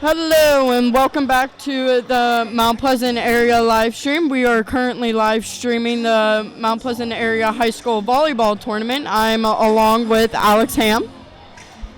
Hello and welcome back to the Mount Pleasant area live stream. We are currently live streaming the Mount Pleasant area high school volleyball tournament. I'm along with Alex Ham.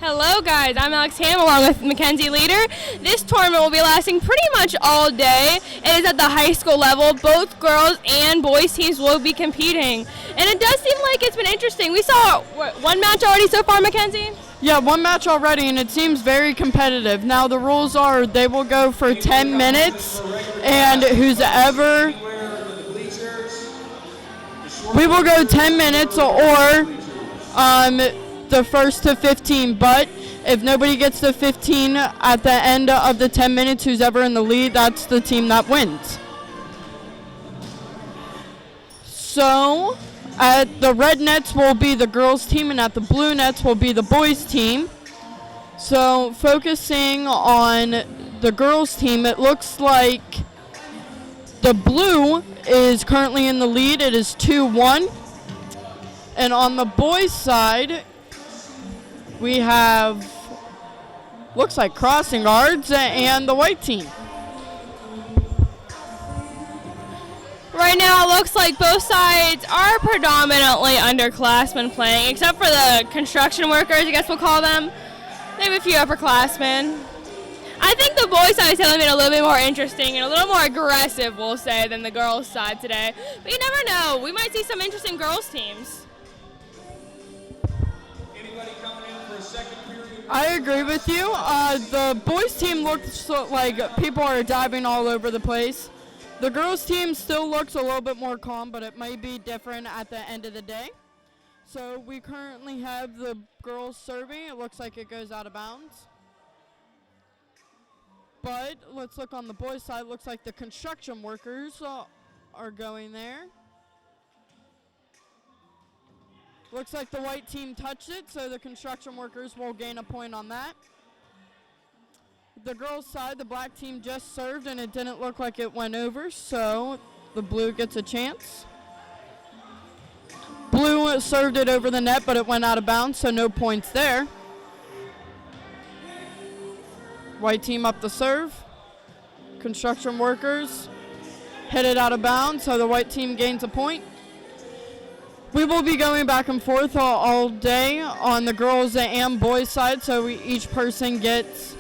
Hello guys, I'm Alex Ham along with Mackenzie Leader. This tournament will be lasting pretty much all day. It is at the high school level. Both girls and boys teams will be competing. And it does seem like it's been interesting. We saw one match already so far, Mackenzie? Yeah, one match already, and it seems very competitive. Now the rules are they will go for 10 minutes, and we will go 10 minutes or the first to 15, but if nobody gets to 15 at the end of the 10 minutes, who's ever in the lead, that's the team that wins. So at the red nets will be the girls team, and at the blue nets will be the boys team. So focusing on the girls team, it looks like the blue is currently in the lead. It is 2-1. And on the boys side, we have, looks like crossing guards and the white team. Right now it looks like both sides are predominantly underclassmen playing, except for the construction workers, I guess we'll call them. Maybe a few upperclassmen. I think the boys side is definitely been a little bit more interesting and a little more aggressive, we'll say, than the girls side today. But you never know, we might see some interesting girls teams. I agree with you. The boys team looks like people are diving all over the place. The girls team still looks a little bit more calm, but it might be different at the end of the day. So we currently have the girls serving. It looks like it goes out of bounds. But let's look on the boys side. Looks like the construction workers are going there. Looks like the white team touched it, so the construction workers will gain a point on that. The girls' side, the black team just served, and it didn't look like it went over, so the blue gets a chance. Blue served it over the net, but it went out of bounds, so no points there. White team up the serve. Construction workers hit it out of bounds, so the white team gains a point. We will be going back and forth all day on the girls and boys side, so each person gets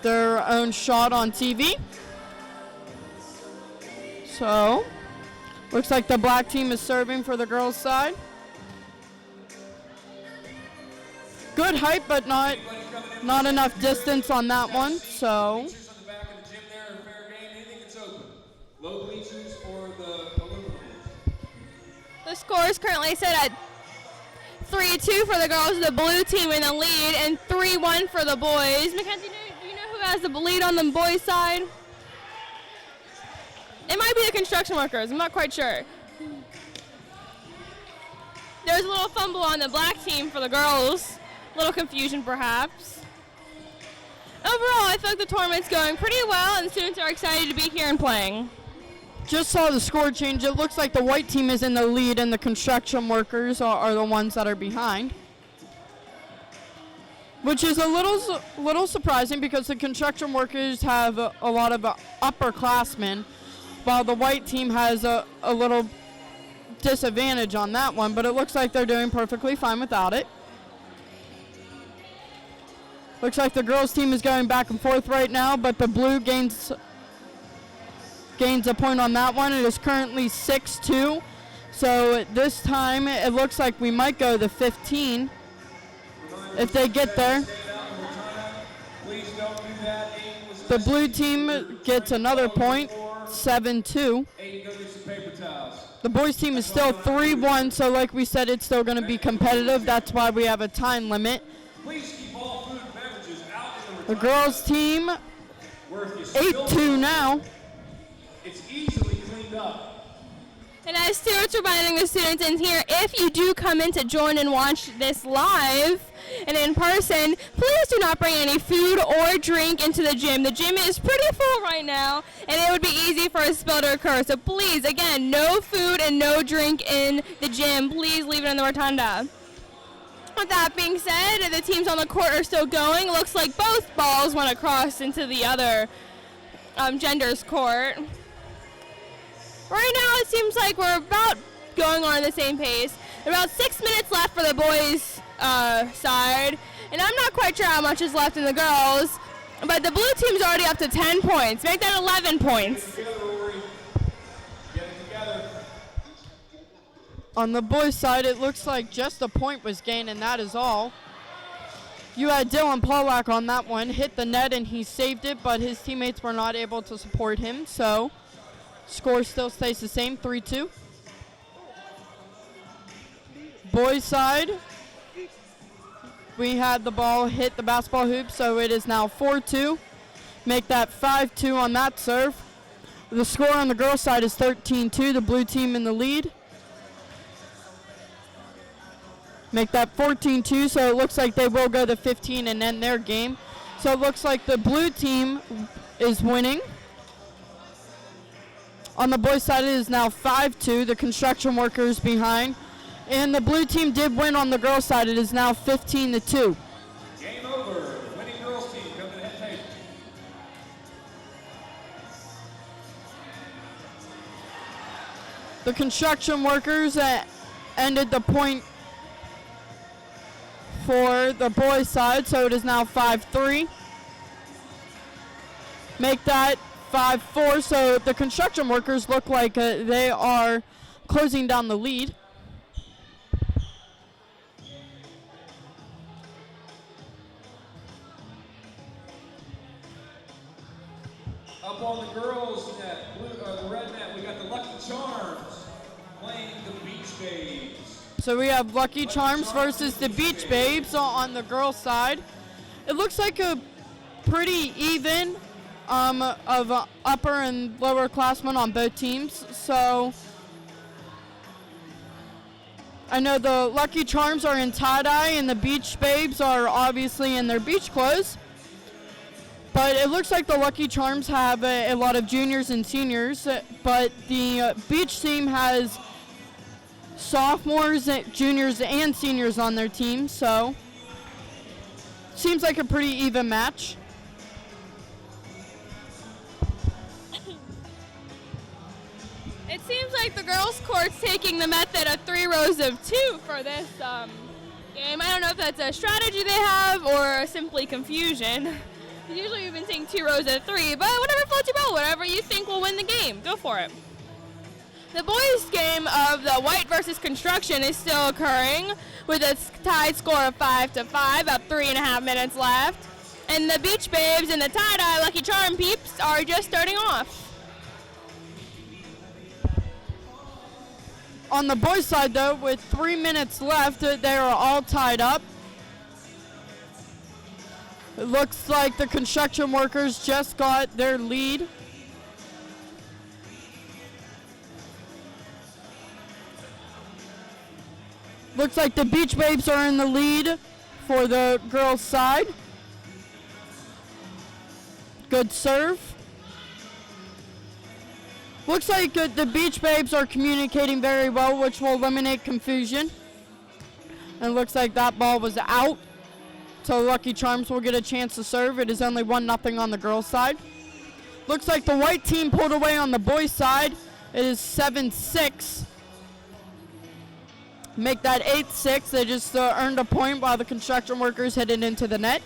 their own shot on TV. So, looks like the black team is serving for the girls' side. Good height, but not enough distance on that one. So, the score is currently set at 3-2 for the girls, the blue team in the lead, and 3-1 for the boys. Mackenzie, do you know who has the lead on the boys' side? It might be the construction workers. I'm not quite sure. There's a little fumble on the black team for the girls. A little confusion, perhaps. Overall, I feel like the tournament's going pretty well, and the students are excited to be here and playing. Just saw the score change. It looks like the white team is in the lead and the construction workers are the ones that are behind. Which is a little surprising because the construction workers have a lot of upperclassmen, while the white team has a little disadvantage on that one, but it looks like they're doing perfectly fine without it. Looks like the girls team is going back and forth right now, but the blue gains a point on that one. It is currently 6-2. So this time it looks like we might go to 15 if they get there. The blue team gets another point, 7-2. The boys team is still 3-1, so like we said, it's still going to be competitive. That's why we have a time limit. The girls team, 8-2 now. It's easily cleaned up. And as Stuart's reminding the students in here, if you do come in to join and watch this live and in person, please do not bring any food or drink into the gym. The gym is pretty full right now, and it would be easy for a spill to occur. So please, again, no food and no drink in the gym. Please leave it in the rotunda. With that being said, the teams on the court are still going. Looks like both balls went across into the other gender's court. Right now, it seems like we're about going on the same pace. About 6 minutes left for the boys' side, and I'm not quite sure how much is left in the girls, but the blue team's already up to 10 points. Make that 11 points. Get it together, Rory. Get it together. On the boys' side, it looks like just a point was gained, and that is all. You had Dylan Polak on that one, hit the net, and he saved it, but his teammates were not able to support him, so score still stays the same, 3-2. Boys' side, we had the ball hit the basketball hoop, so it is now 4-2. Make that 5-2 on that serve. The score on the girls' side is 13-2, the blue team in the lead. Make that 14-2, so it looks like they will go to 15 and end their game. So it looks like the blue team is winning. On the boys' side, it is now 5-2, the construction workers behind. And the blue team did win on the girls' side. It is now 15-2. Game over. Winning girls team come to the head table. The construction workers ended the point for the boys' side, so it is now 5-3. Make that 5-4, so the construction workers look like they are closing down the lead. Up on the girls net, the red net, we got the Lucky Charms playing the Beach Babes. So we have Lucky Charms versus the Beach Babes on the girls' side. It looks like a pretty even of upper and lower classmen on both teams. So I know the Lucky Charms are in tie-dye and the Beach Babes are obviously in their beach clothes. But it looks like the Lucky Charms have a lot of juniors and seniors, but the beach team has sophomores, juniors, and seniors on their team, so seems like a pretty even match. It seems like the girls' court's taking the method of 3 rows of 2 for this game. I don't know if that's a strategy they have or simply confusion. Usually we've been seeing 2 rows of 3, but whatever floats your boat, whatever you think will win the game, go for it. The boys' game of the white versus construction is still occurring with a tied score of 5-5, about 3.5 minutes left. And the Beach Babes and the tie-dye Lucky Charm peeps are just starting off. On the boys' side, though, with 3 minutes left, they are all tied up. It looks like the construction workers just got their lead. Looks like the Beach Babes are in the lead for the girls' side. Good serve. Looks like the Beach Babes are communicating very well, which will eliminate confusion. And it looks like that ball was out. So Lucky Charms will get a chance to serve. It is only 1-0 on the girls' side. Looks like the white team pulled away on the boys' side. It is 7-6. Make that 8-6. They just earned a point while the construction workers hit it into the net.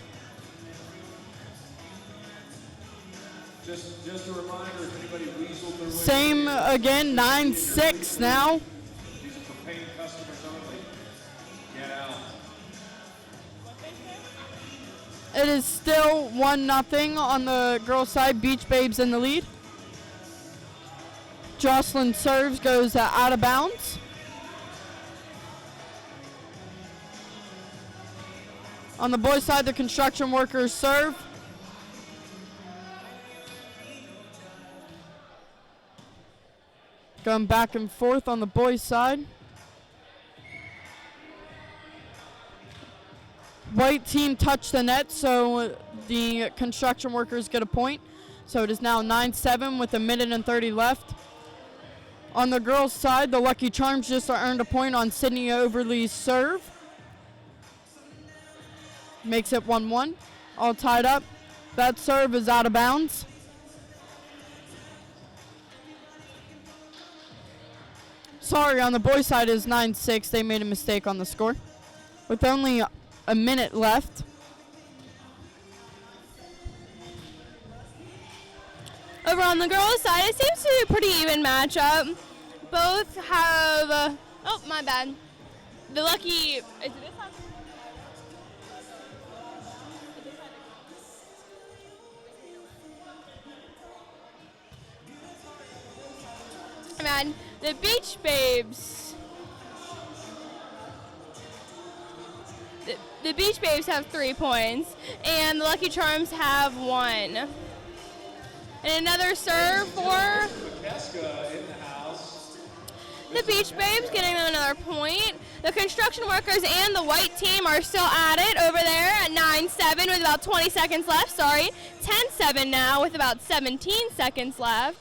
Just a reminder, if anybody weaseled their way. Same again, 9-6 now. These are for paying customers only. Get out. It is still 1-0 on the girls' side. Beach Babes in the lead. Jocelyn serves, goes out of bounds. On the boys' side, the construction workers serve. Going back and forth on the boys' side. White team touched the net, so the construction workers get a point. So it is now 9-7 with 1:30 left. On the girls' side, the Lucky Charms just earned a point on Sydney Overly's serve. makes it 1-1, all tied up. That serve is out of bounds. Sorry, on the boys' side is 9-6. They made a mistake on the score. With only a minute left. Over on the girls' side, it seems to be a pretty even matchup. Both have, oh, my bad. The lucky, is it this one? Man, the Beach Babes. The Beach Babes have 3 points, and the Lucky Charms have 1. And another serve for the Beach Babes, getting them another point. The construction workers and the white team are still at it over there at 9-7 with about 20 seconds left. Sorry, 10-7 now with about 17 seconds left.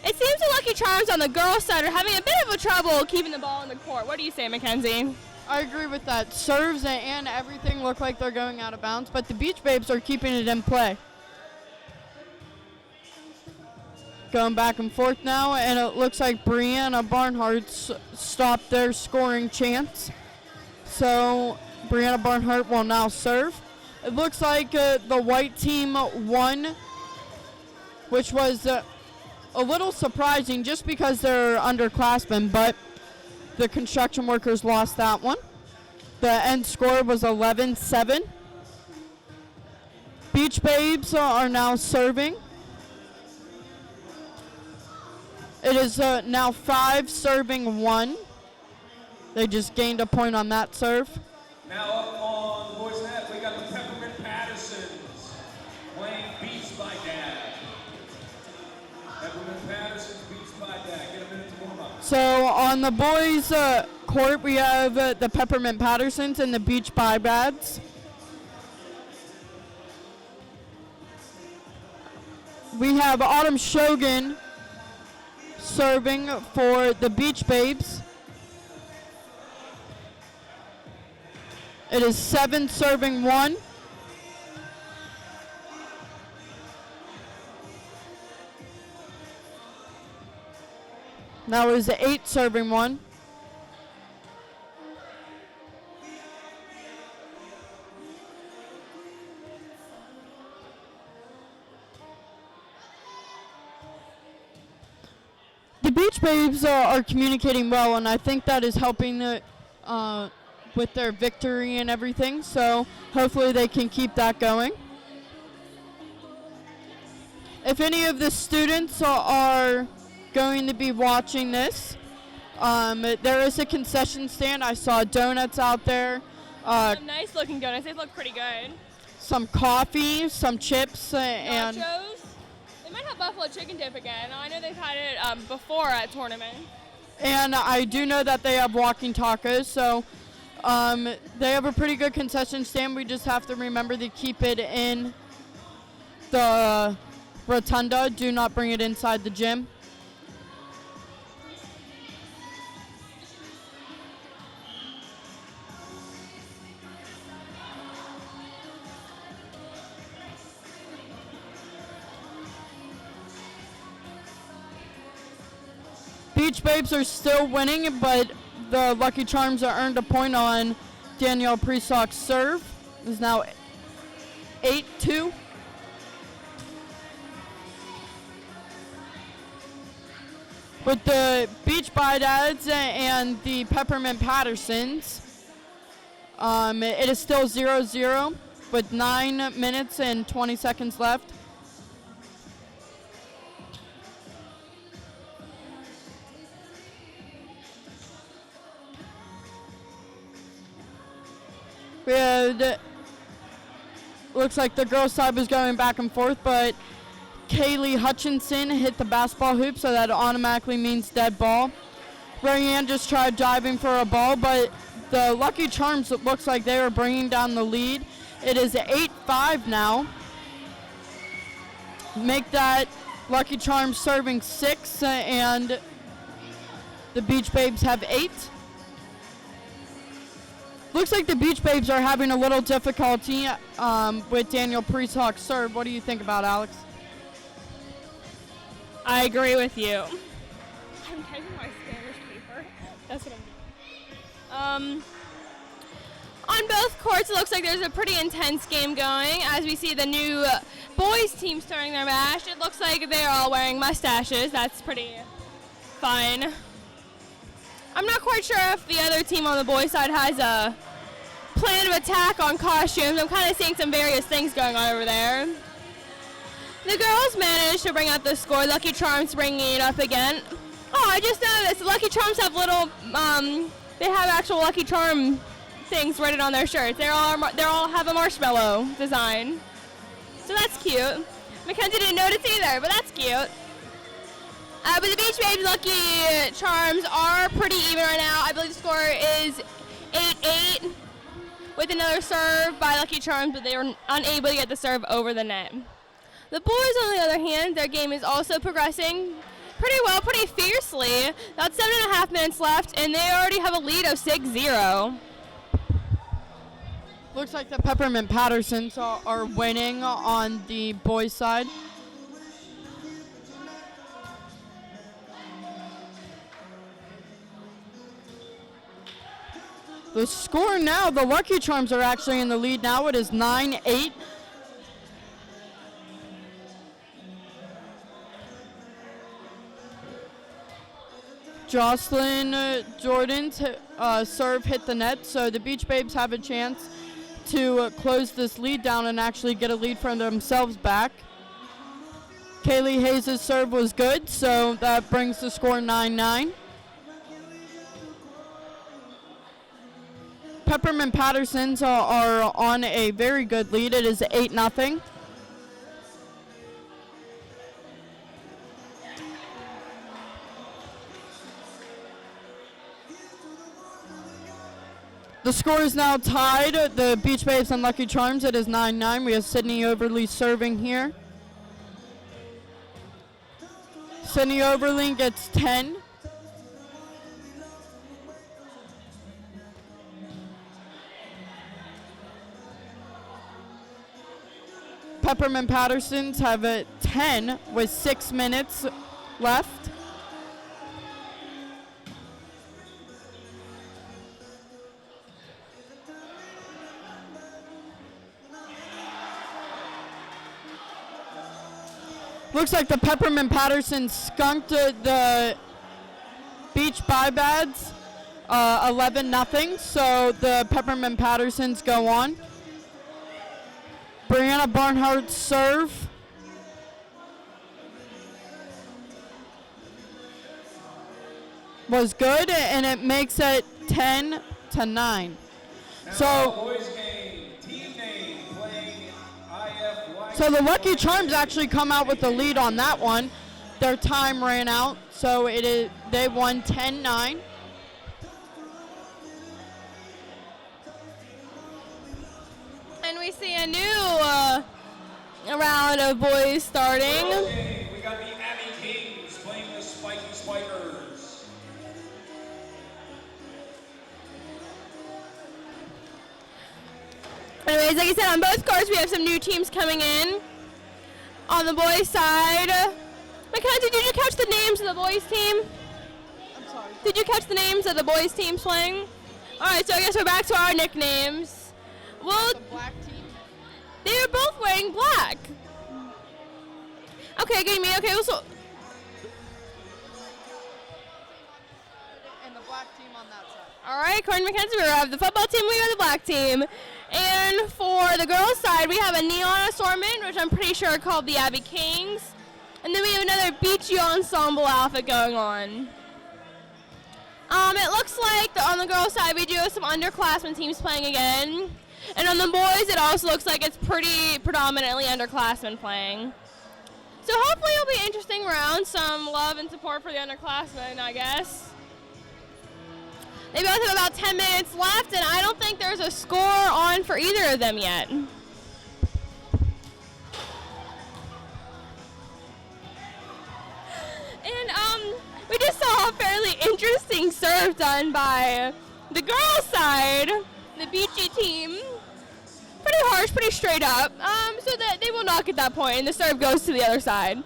It seems the Lucky Charms on the girls' side are having a bit of a trouble keeping the ball in the court. What do you say, Mackenzie? I agree with that. Serves and everything look like they're going out of bounds, but the Beach Babes are keeping it in play. Going back and forth now, and it looks like Brianna Barnhart stopped their scoring chance. So Brianna Barnhart will now serve. It looks like the white team won, which was a little surprising just because they're underclassmen, but the construction workers lost that one. The end score was 11-7. Beach Babes are now serving. It is now 5 serving 1. They just gained a point on that serve. Now up on the boys' net, we got the Peppermint Pattersons playing Beats by Dad. Peppermint Pattersons, Beats by Dad. Get a minute to warm up. So on the boys' court, we have the Peppermint Pattersons and the Beach by Dads. We have Autumn Shogun serving for the Beach Babes. It is 7 serving 1. Now it is 8 serving 1. The Beach Babes are communicating well, and I think that is helping with their victory and everything. So hopefully they can keep that going. If any of the students are going to be watching this, there is a concession stand. I saw donuts out there. Some nice looking donuts. They look pretty good. Some coffee, some chips, and nachos. They might have buffalo chicken dip again. I know they've had it before at tournament. And I do know that they have walking tacos, so they have a pretty good concession stand. We just have to remember to keep it in the rotunda. Do not bring it inside the gym. Beach Babes are still winning, but the Lucky Charms are earned a point on Danielle Presock's serve. It is now 8-2. With the Beach Dads and the Peppermint Pattersons, it is still 0-0 with 9 minutes and 20 seconds left. We had, looks like the girls' side was going back and forth, but Kaylee Hutchinson hit the basketball hoop, so that automatically means dead ball. Rayanne just tried diving for a ball, but the Lucky Charms, it looks like they were bringing down the lead. It is 8-5 now. Make that Lucky Charms serving 6, and the Beach Babes have 8. Looks like the Beach Babes are having a little difficulty with Daniel Priesthawk's serve. What do you think about, Alex? I agree with you. I'm typing my Spanish paper. That's what I'm doing. On both courts, it looks like there's a pretty intense game going. As we see the new boys team starting their match, it looks like they're all wearing mustaches. That's pretty fun. I'm not quite sure if the other team on the boys' side has a plan of attack on costumes. I'm kind of seeing some various things going on over there. The girls managed to bring up the score. Lucky Charms bringing it up again. Oh, I just noticed the Lucky Charms have little, they have actual Lucky Charm things written on their shirts. They all have a marshmallow design. So that's cute. Mackenzie didn't notice either, but that's cute. But the Beach Babes Lucky Charms are pretty even right now. I believe the score is 8-8 with another serve by Lucky Charms, but they were unable to get the serve over the net. The boys, on the other hand, their game is also progressing pretty well, pretty fiercely. About 7.5 minutes left, and they already have a lead of 6-0. Looks like the Peppermint Pattersons are winning on the boys' side. The score now, the Lucky Charms are actually in the lead now. It is 9-8. Jocelyn Jordan's serve hit the net, so the Beach Babes have a chance to close this lead down and actually get a lead for themselves back. Kaylee Hayes' serve was good, so that brings the score 9-9. Peppermint Pattersons are on a very good lead. It is 8-0. The score is now tied. The Beach Babes and Lucky Charms. It is 9-9. We have Sydney Overly serving here. Sydney Overly gets 10. Peppermint Pattersons have a 10 with 6 minutes left. Looks like the Peppermint Pattersons skunked the Beach Bibads 11-0. So the Peppermint Pattersons go on. Brianna Barnhart's serve. Was good, and it makes it 10-9. So the Lucky Charms actually come out with the lead on that one. Their time ran out, so they won 10-9. And we see a new round of boys starting. We got the Abby Kings playing the Spiky Spikers. Anyways, like I said, on both courts we have some new teams coming in. On the boys' side, Mackenzie, did you catch the names of the boys' team? I'm sorry. Did you catch the names of the boys' team playing? All right, so I guess we're back to our nicknames. Well, The black team. they were both wearing black. Okay, give me. Okay, so And the black team on that side. all right, Corin Mackenzie, we have the football team, we have the black team. And for the girls' side, we have a neon assortment, which I'm pretty sure are called the Abby Kings. And then we have another beachy ensemble outfit going on. It looks like on the girls' side, we do have some underclassmen teams playing again. And on the boys, it also looks like it's pretty predominantly underclassmen playing. So hopefully it'll be an interesting round. Some love and support for the underclassmen, I guess. They both have about 10 minutes left, and I don't think there's a score on for either of them yet. And we just saw a fairly interesting serve done by the girls' side. the Beachy team. Pretty harsh, pretty straight up. So that they will not get that point, and the serve goes to the other side.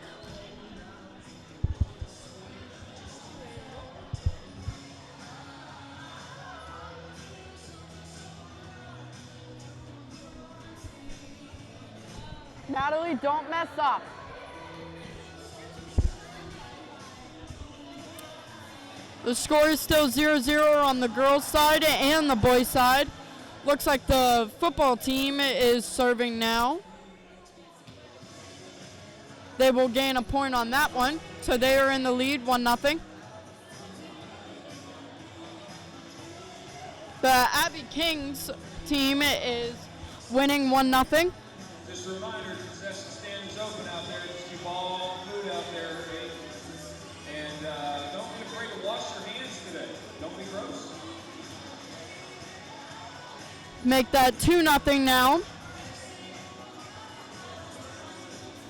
Natalie, don't mess up. The score is still 0-0 on the girls' side and the boys' side. Looks like the football team is serving now. They will gain a point on that one, so they are in the lead, 1-0. The Abbey Kings team is winning 1-0. Just a reminder, concession stand is open out there. Just keep all food out there. And don't be afraid to wash your hands today. Don't be gross. Make that 2-0 now.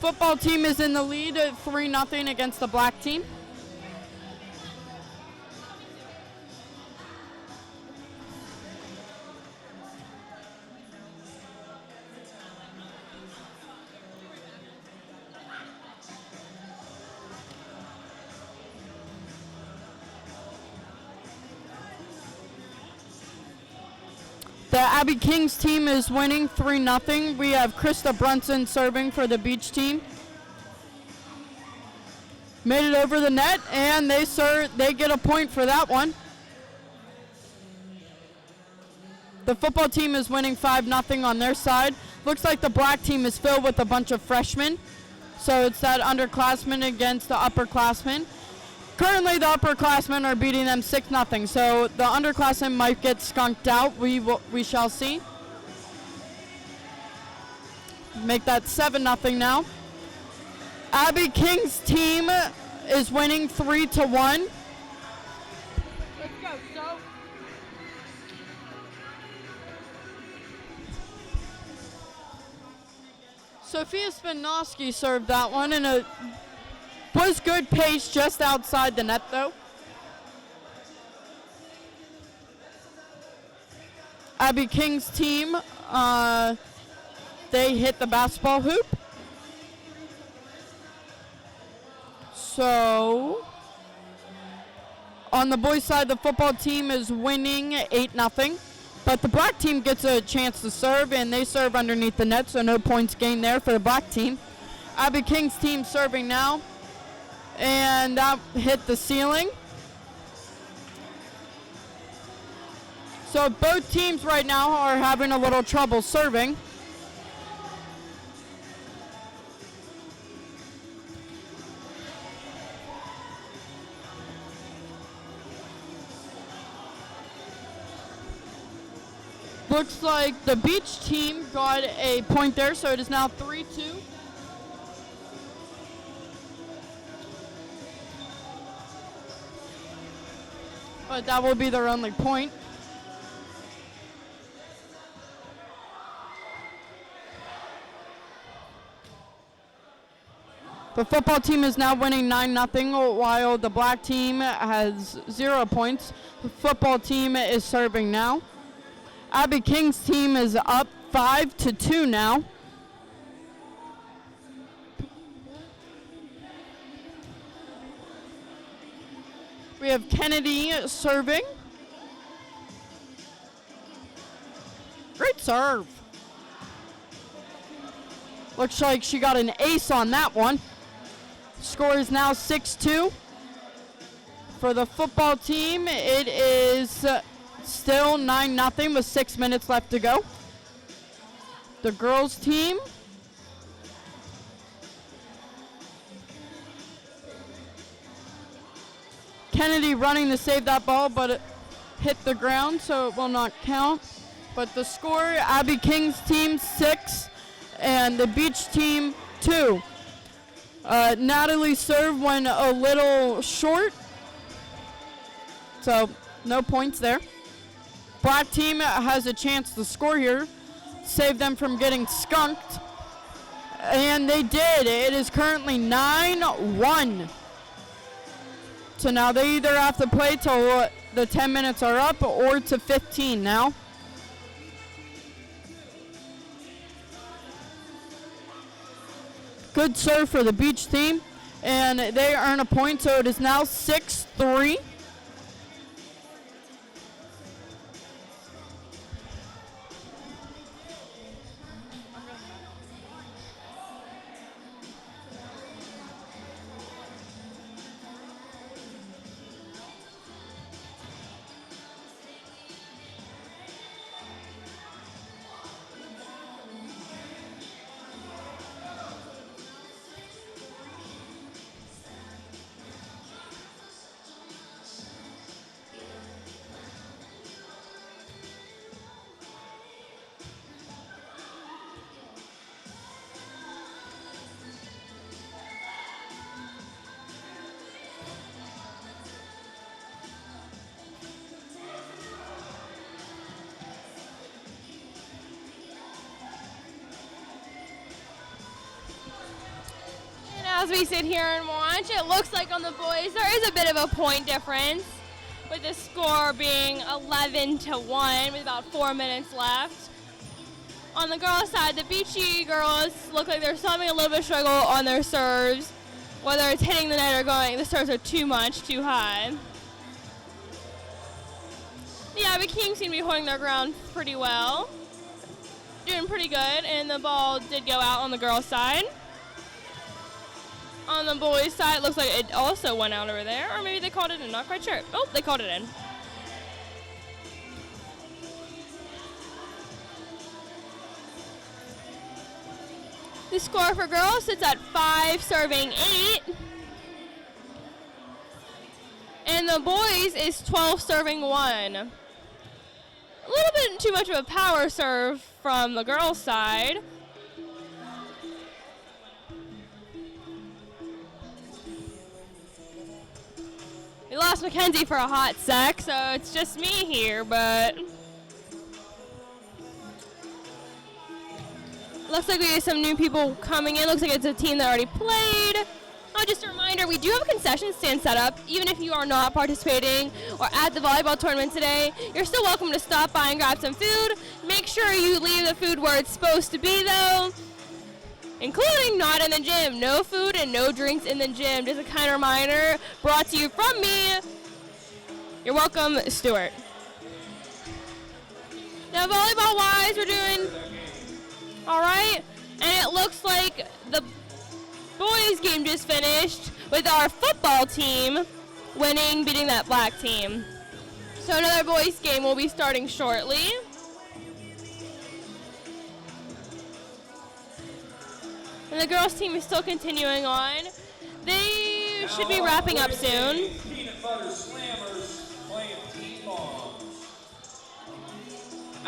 Football team is in the lead at 3-0 against the black team. The Abbey Kings team is winning 3-0. We have Krista Brunson serving for the Beach team. Made it over the net, and they get a point for that one. The football team is winning 5-0 on their side. Looks like the black team is filled with a bunch of freshmen. So it's that underclassmen against the upperclassmen. Currently, the upperclassmen are beating them 6-0, so the underclassmen might get skunked out. We shall see. Make that 7-0 now. Abbey Kings team is winning 3-1. Let's go, so. Sophia Spinoski served that one, and it was good pace just outside the net, though. Abbey Kings team, they hit the basketball hoop. So, on the boys' side, the football team is winning 8-0. But the black team gets a chance to serve, and they serve underneath the net, so no points gained there for the black team. Abbey Kings team serving now, and that hit the ceiling. So both teams right now are having a little trouble serving. Looks like the Beach team got a point there, so it is now 3-2. But that will be their only point. The football team is now winning 9-0, while the black team has 0 points. The football team is serving now. Abbey Kings team is up 5-2 now. We have Kennedy serving. Great serve. Looks like she got an ace on that one. Score is now 6-2. For the football team, it is still 9-0 with 6 minutes left to go. The girls team Kennedy running to save that ball, but it hit the ground, so it will not count. But the score, Abbey Kings team 6 and the Beach team 2. Natalie serve went a little short, so no points there. Black team has a chance to score here, save them from getting skunked, and they did. It is currently 9-1. So now they either have to play till the 10 minutes are up or to 15 now. Good serve for the beach team, and they earn a point, so it is now 6-3. As we sit here and watch, it looks like on the boys there is a bit of a point difference, with the score being 11-1 with about 4 minutes left. On the girls' side, the Beachy girls look like they're having a little bit of struggle on their serves, whether it's hitting the net or going, the serves are too high. The Abbey Kings seem to be holding their ground pretty well, doing pretty good, and the ball did go out on the girls' side. On the boys' side, it looks like it also went out over there, or maybe they called it in, not quite sure. Oh, they called it in. The score for girls sits at 5 serving 8. And the boys is 12 serving 1. A little bit too much of a power serve from the girls' side. We lost Mackenzie for a hot sec, so it's just me here, but looks like we have some new people coming in. Looks like it's a team that already played. Oh, just a reminder, we do have a concession stand set up. Even if you are not participating or at the volleyball tournament today, you're still welcome to stop by and grab some food. Make sure you leave the food where it's supposed to be, though, including not in the gym. No food and no drinks in the gym. Just a kind reminder brought to you from me. You're welcome, Stuart. Now, volleyball-wise, we're doing all right. And it looks like the boys' game just finished with our football team winning, beating that black team. So another boys' game will be starting shortly. And the girls' team is still continuing on. They should be wrapping up soon. Peanut Butter Slammers playing T-ball.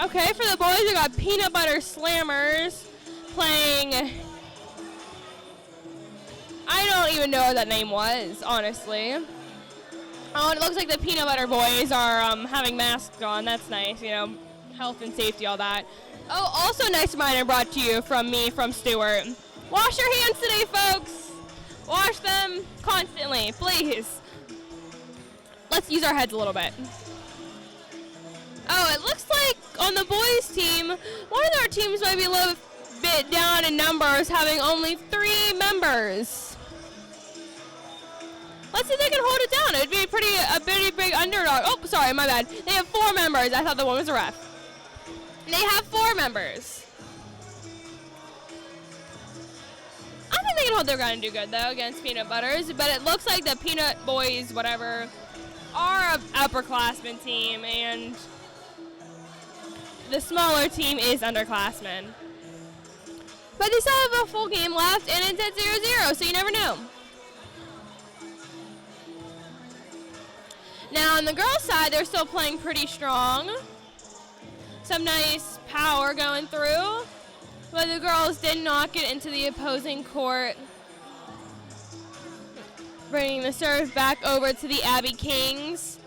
Okay, for the boys, we got Peanut Butter Slammers playing. I don't even know what that name was, honestly. Oh, and it looks like the Peanut Butter boys are having masks on. That's nice, you know, health and safety, all that. Oh, also nice reminder brought to you from me, from Stuart. Wash your hands today, folks. Wash them constantly, please. Let's use our heads a little bit. Oh, it looks like on the boys' team, one of their teams might be a little bit down in numbers, having only 3 members. Let's see if they can hold it down. It would be a pretty big underdog. Oh, sorry, my bad. They have 4 members. I thought the one was a ref. They have 4 members. I think they can hold their ground and do good, though, against Peanut Butters. But it looks like the Peanut Boys, whatever, are an upperclassmen team, and the smaller team is underclassmen. But they still have a full game left, and it's at 0-0, so you never know. Now, on the girls' side, they're still playing pretty strong. Some nice power going through. But the girls did not get into the opposing court. Bringing the serve back over to the Abbey Kings.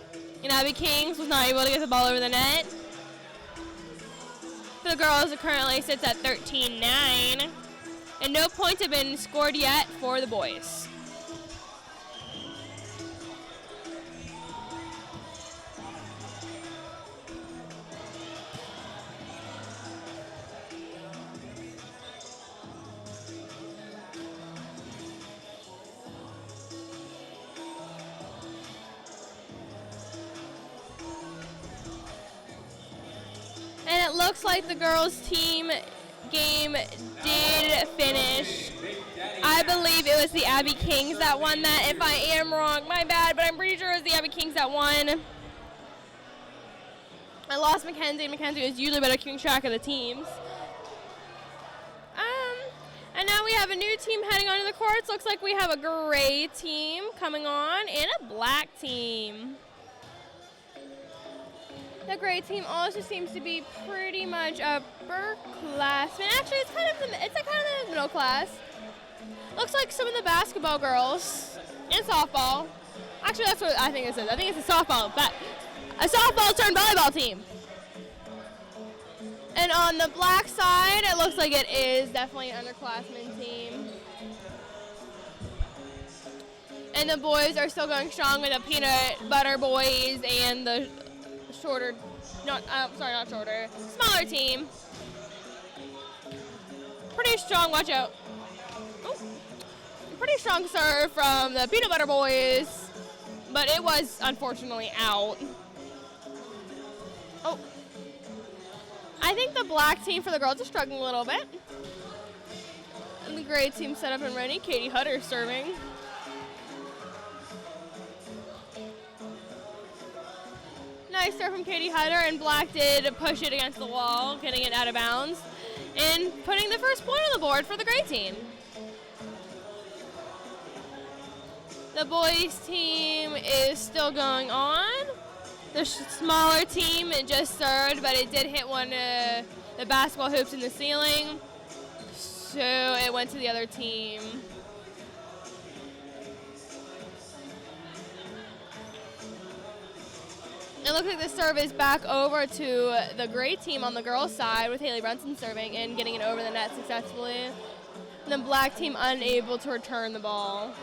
And Abbey Kings was not able to get the ball over the net. For the girls, it currently sits at 13-9. And no points have been scored yet for the boys. looks like the girls' team game did finish. I believe it was the Abby Kings that won that. If I am wrong, my bad, but I'm pretty sure it was the Abby Kings that won. I lost Mackenzie. Mackenzie is usually better keeping track of the teams. And now we have a new team heading onto the courts. Looks like we have a gray team coming on and a black team. The gray team also seems to be pretty much upperclassmen. Actually, it's kind of the middle class. Looks like some of the basketball girls and softball. Actually, that's what I think it says. I think it's a softball turned volleyball team. And on the black side, it looks like it is definitely an underclassmen team. And the boys are still going strong with the peanut butter boys and the smaller team. Pretty strong, watch out. Ooh. Pretty strong serve from the peanut butter boys, but it was unfortunately out. Oh. I think the black team for the girls is struggling a little bit. And the gray team set up and ready. Katie Hutter serving. Nice serve from Katie Hutter, and black did push it against the wall, getting it out of bounds, and putting the first point on the board for the gray team. The boys team is still going on. The smaller team, it just served, but it did hit one of the basketball hoops in the ceiling, so it went to the other team. It looks like the serve is back over to the gray team on the girls' side with Haley Brunson serving and getting it over the net successfully. And the black team unable to return the ball.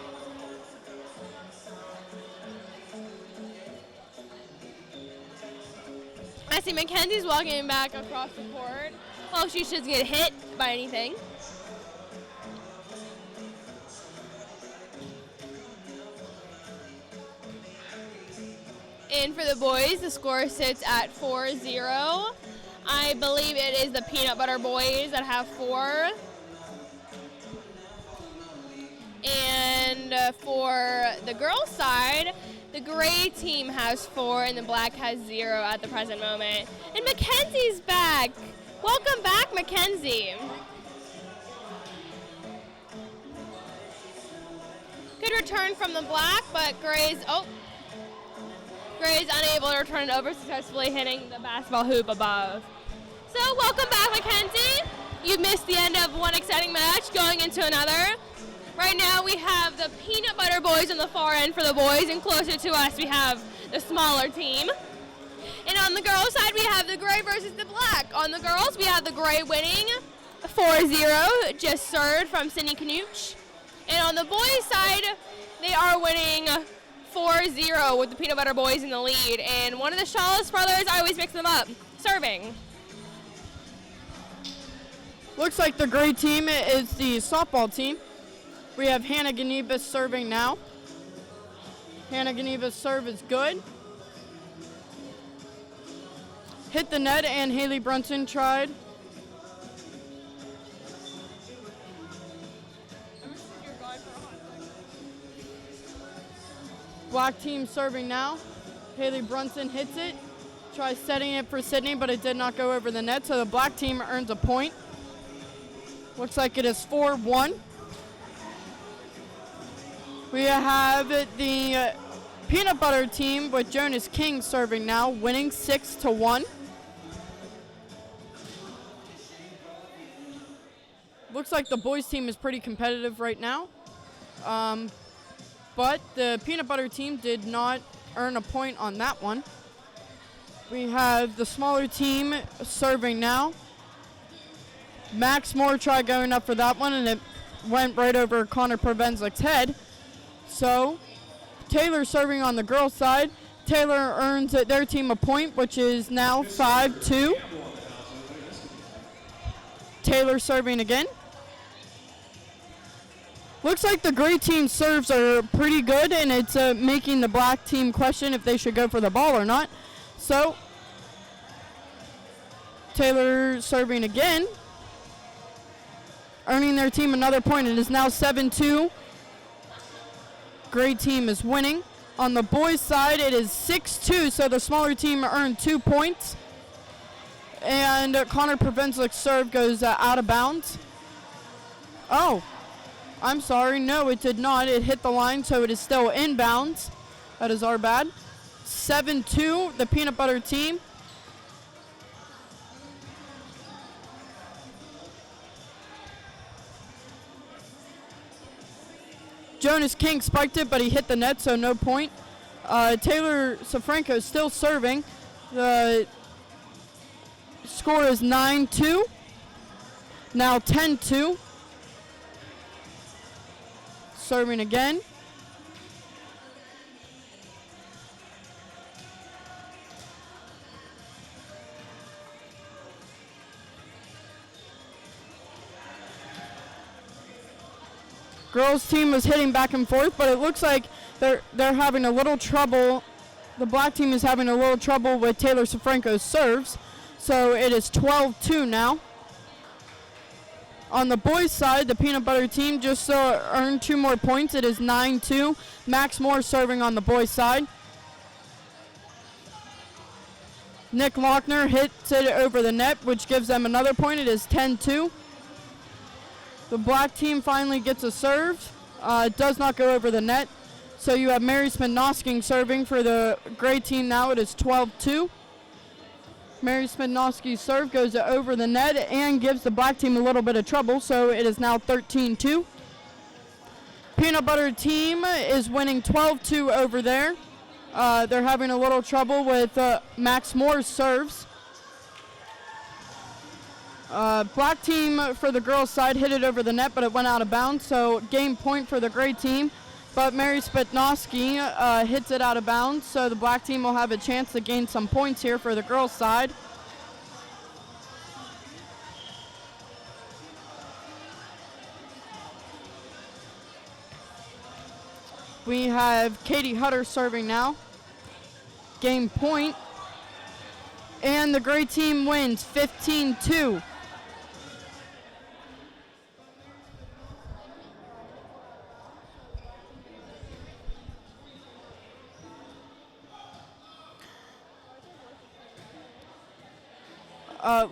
I see Mackenzie's walking back across the court. Well, she should get hit by anything. And for the boys, the score sits at 4-0. I believe it is the peanut butter boys that have 4. And for the girls' side, the gray team has 4 and the black has 0 at the present moment. And Mackenzie's back. Welcome back, Mackenzie. Good return from the black, but Gray's unable to return it over successfully, hitting the basketball hoop above. So welcome back, Mackenzie. You missed the end of one exciting match, going into another. Right now we have the peanut butter boys on the far end for the boys, and closer to us we have the smaller team. And on the girls' side we have the gray versus the black. On the girls we have the gray winning 4-0, just served from Sydney Knuch. And on the boys' side they are winning 4-0 with the peanut butter boys in the lead. And one of the Shawless brothers, I always mix them up, serving. Looks like the gray team is the softball team. We have Hannah Ganivas serving now. Hannah Ganivas' serve is good. Hit the net, and Haley Brunson tried. Black team serving now. Haley Brunson hits it. Tries setting it for Sydney, but it did not go over the net, so the black team earns a point. Looks like it is 4-1. We have the peanut butter team with Jonas King serving now, winning 6-1. Looks like the boys team is pretty competitive right now. But the peanut butter team did not earn a point on that one. We have the smaller team serving now. Max Moore tried going up for that one, and it went right over Connor Provenzic's head. So Taylor serving on the girls' side. Taylor earns their team a point, which is now 5-2. Taylor serving again. Looks like the gray team serves are pretty good, and it's making the black team question if they should go for the ball or not. So Taylor serving again, earning their team another point. It is now 7-2. Gray team is winning. On the boys' side, it is 6-2, so the smaller team earned 2 points. And Connor Provenzic's serve goes out of bounds. Oh, I'm sorry. No, it did not. It hit the line, so it is still inbounds. That is our bad. 7-2, the peanut butter team. Jonas King spiked it, but he hit the net, so no point. Taylor Safranco still serving. The score is 9-2. Now 10-2. Serving again. Girls team was hitting back and forth, but it looks like they're having a little trouble. The black team is having a little trouble with Taylor Safranco's serves. So it is 12-2 now. On the boys' side, the peanut butter team just earned 2 more points. It is 9-2. Max Moore serving on the boys' side. Nick Lochner hits it over the net, which gives them another point. It is 10-2. The black team finally gets a serve. It does not go over the net. So you have Mary Smednosking serving for the gray team now. It is 12-2. Mary Smednosky's serve goes over the net and gives the black team a little bit of trouble. So it is now 13-2. Peanut butter team is winning 12-2 over there. They're having a little trouble with Max Moore's serves. Black team for the girls' side hit it over the net, but it went out of bounds, so game point for the gray team. But Mary Spetnosky hits it out of bounds, so the black team will have a chance to gain some points here for the girls' side. We have Katie Hutter serving now. Game point. And the gray team wins 15-2.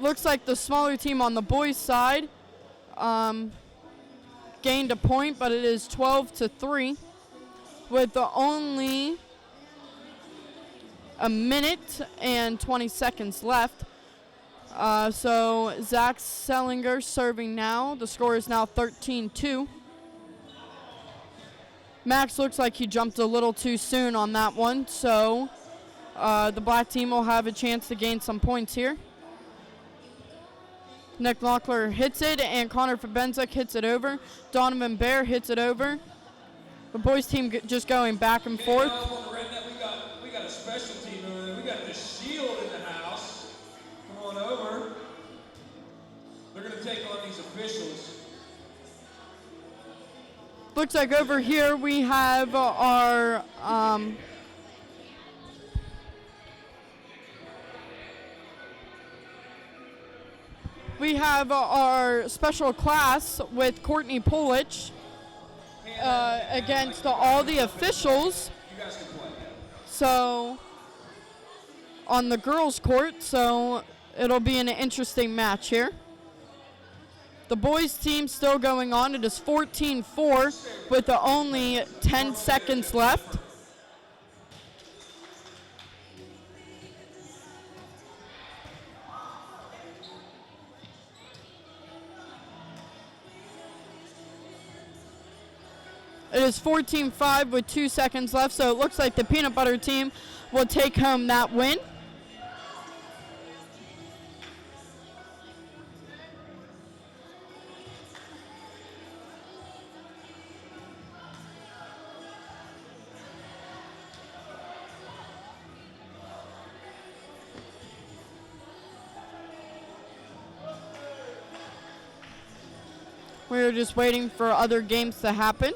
Looks like the smaller team on the boys' side gained a point, but it is 12-3 with only a minute and 20 seconds left. So Zach Sellinger serving now. The score is now 13-2. Max looks like he jumped a little too soon on that one, so the black team will have a chance to gain some points here. Nick Lockler hits it, and Connor Fabenzik hits it over. Donovan Bear hits it over. The boys team just going back and forth. We got a special team over there. We got the Shield in the house. Come on over. They're going to take on these officials. Looks like over here we have our special class with Courtney Polich against all the officials. You guys can play. So on the girls' court, so it'll be an interesting match here. The boys' team still going on. It is 14-4 with only 10 seconds left. It is 14-5 with 2 seconds left, so it looks like the peanut butter team will take home that win. We're just waiting for other games to happen.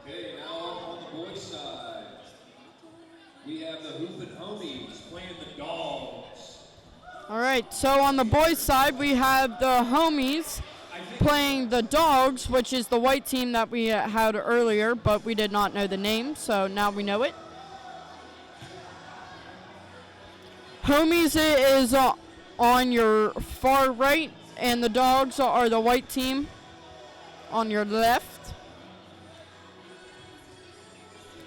Okay, now on the boys' we have the Hoopin' Homies playing the Dogs. All right, so on the boys' side, we have the Homies playing the Dogs, which is the white team that we had earlier, but we did not know the name, so now we know it. Homies is on your far right, and the Dogs are the white team on your left.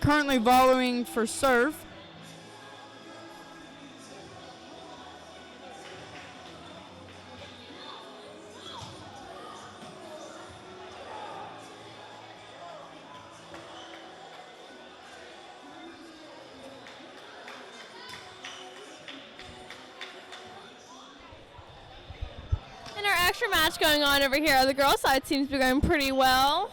Currently volleying for serve. And our extra match going on over here. The girls' side seems to be going pretty well.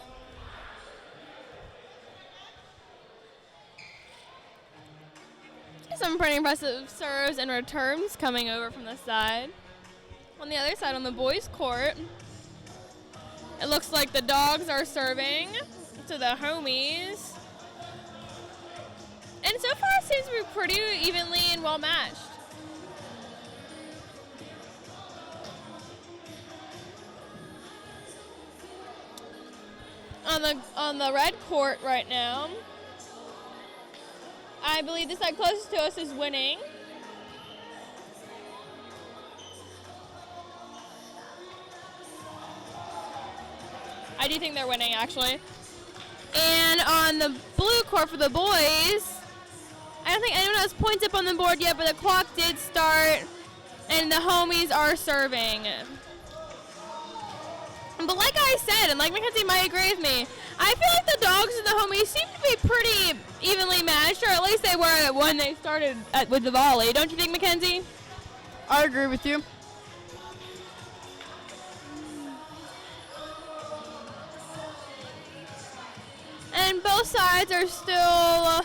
Some pretty impressive serves and returns coming over from the side. On the other side, on the boys' court, it looks like the Dogs are serving to the Homies. And so far it seems to be pretty evenly and well matched. On the red court right now, I believe the side closest to us is winning. I do think they're winning, actually. And on the blue court for the boys, I don't think anyone has points up on the board yet, but the clock did start, and the Homies are serving. But like I said, and like Mackenzie might agree with me, I feel like the Dogs and the Homies seem to be pretty evenly matched, or at least they were when they started with the volley. Don't you think, Mackenzie? I agree with you. And both sides are still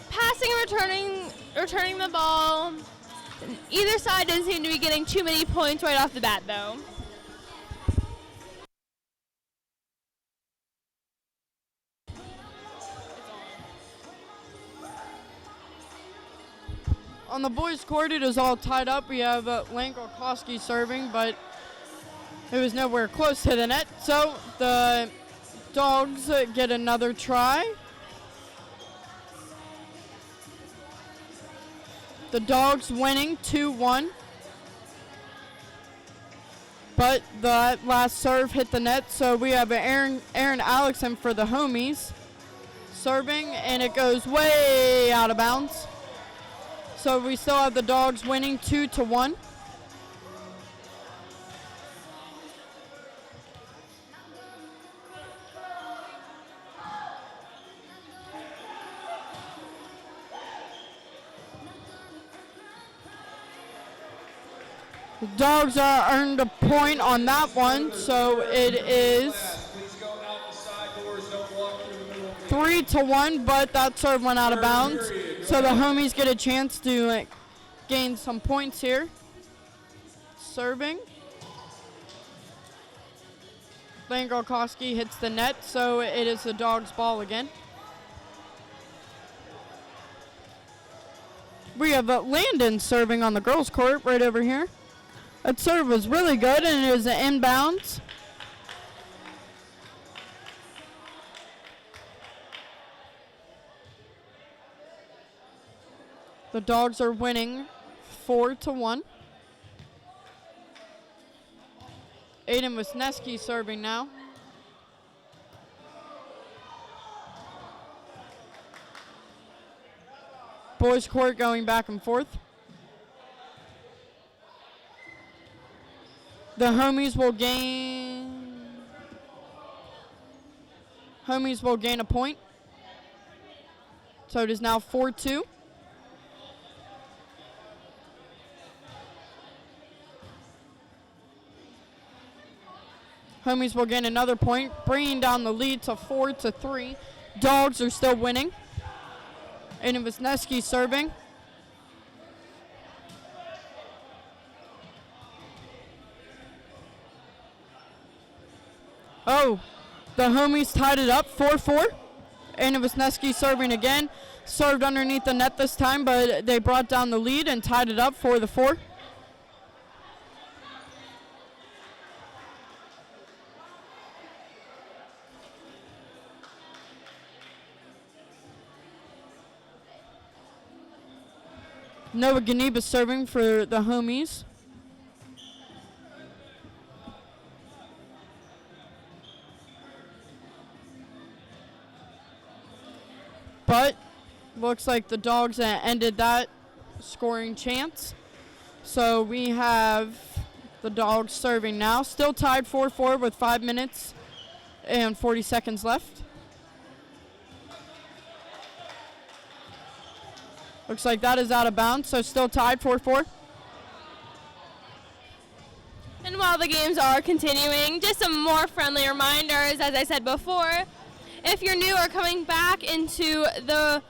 passing and returning the ball. Either side doesn't seem to be getting too many points right off the bat, though. On the boys' court, it is all tied up. We have Lane Gorkowski serving, but it was nowhere close to the net. So the Dogs get another try. The Dogs winning 2-1. But the last serve hit the net, so we have Aaron Alexson for the Homies serving, and it goes way out of bounds. So we still have the Dogs winning 2-1. The Dogs are earned a point on that one, so it is 3-1, but that serve went out of bounds. So the Homies get a chance to gain some points here. Serving. Lane Gorkowski hits the net, so it is the Dogs' ball again. We have Landon serving on the girls' court right over here. That serve was really good, and it is an inbounds. The Dogs are winning 4-1. Aiden Wisniewski serving now. Boys' court going back and forth. The Homies will gain a point. So it is now 4-2. Homies will gain another point, bringing down the lead to 4-3. Dogs are still winning. Aiden Wisniewski serving. Oh, the Homies tied it up 4-4. Anna Wisniewski serving again. Served underneath the net this time, but they brought down the lead and tied it up for the 4. Noah Ganeba serving for the homies. But looks like the Dogs ended that scoring chance. So we have the Dogs serving now. Still tied 4-4 with 5 minutes and 40 seconds left. Looks like that is out of bounds, so still tied 4-4. And while the games are continuing, just some more friendly reminders, as I said before. If you're new or coming back into the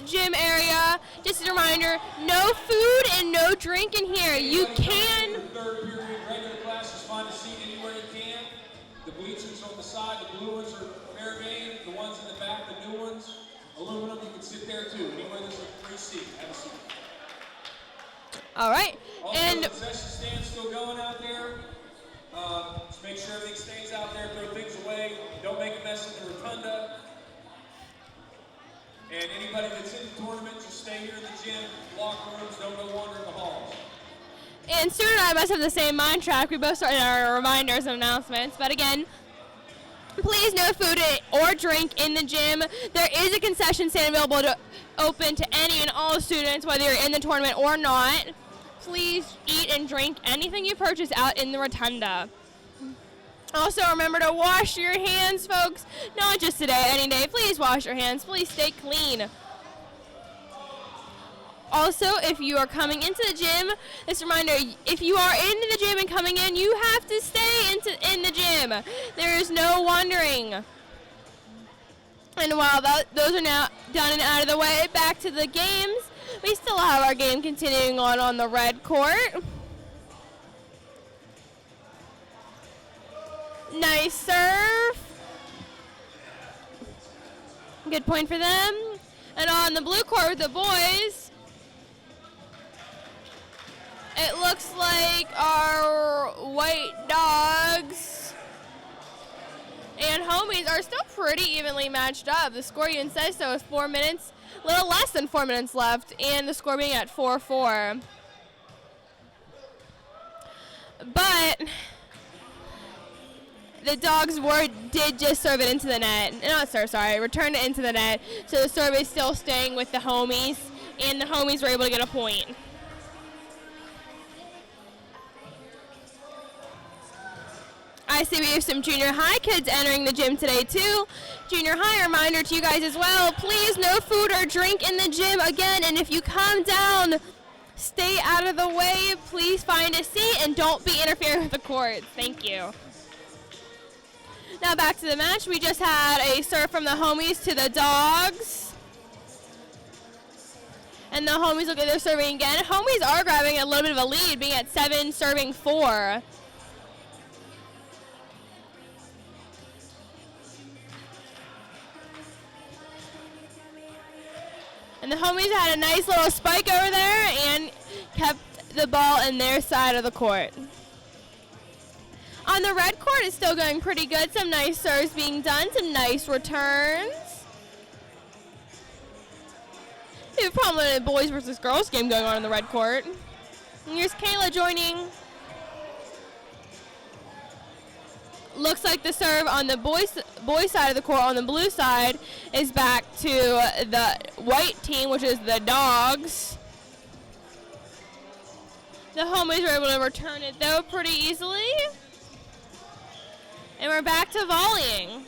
gym area, just a reminder, no food and no drink in here. You can... Third period regular classes, find a seat anywhere you can. The bleachers on the side, the blue ones are fair game. The ones in the back, the new ones, aluminum, you can sit there too. Anywhere there's a free seat, have a seat. All right. Also, And the concession stand's still going out there. Just make sure everything stays out there, throw things away. Don't make a mess in the rotunda. And anybody that's in the tournament, just stay here in the gym, locker rooms, don't go wander in the halls. And Stuart and I must have the same mind track. We both started our reminders and announcements. But again, please no food or drink in the gym. There is a concession stand available to open to any and all students, whether you're in the tournament or not. Please eat and drink anything you purchase out in the rotunda. Also, remember to wash your hands, folks. Not just today, any day. Please wash your hands. Please stay clean. Also, if you are coming into the gym, this reminder, if you are into the gym and coming in, you have to stay in the gym. There is no wandering. And while those are now done and out of the way, back to the games. We still have our game continuing on the red court. Nice serve. Good point for them. And on the blue court with the boys, it looks like our White Dogs and homies are still pretty evenly matched up. The score even says so is 4 minutes, a little less than 4 minutes left, and the score being at 4-4. But the Dogs did just serve it into the net. Not serve, sorry, returned it into the net. So the serve is still staying with the homies, and the homies were able to get a point. I see we have some junior high kids entering the gym today too. Junior high, reminder to you guys as well, please no food or drink in the gym again, and if you come down, stay out of the way. Please find a seat and don't be interfering with the court. Thank you. Now back to the match. We just had a serve from the homies to the Dogs. And the homies will get their serving again. Homies are grabbing a little bit of a lead, being at 7, serving 4. And the homies had a nice little spike over there and kept the ball in their side of the court. On the red court, it's still going pretty good. Some nice serves being done, some nice returns. We have a prominent boys versus girls game going on in the red court. And here's Kayla joining. Looks like the serve on the boys side of the court, on the blue side, is back to the white team, which is the Dogs. The homies were able to return it, though, pretty easily. And we're back to volleying.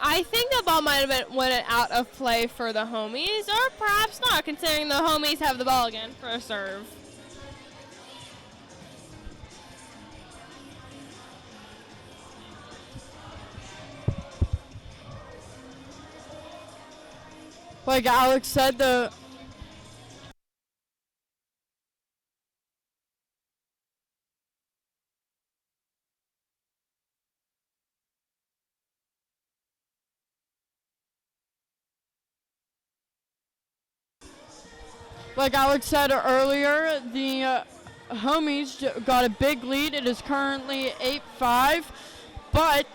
I think the ball might have went out of play for the homies, or perhaps not, considering the homies have the ball again for a serve. Like Alex said, the Like Alex said earlier, the homies got a big lead. It is currently 8-5, but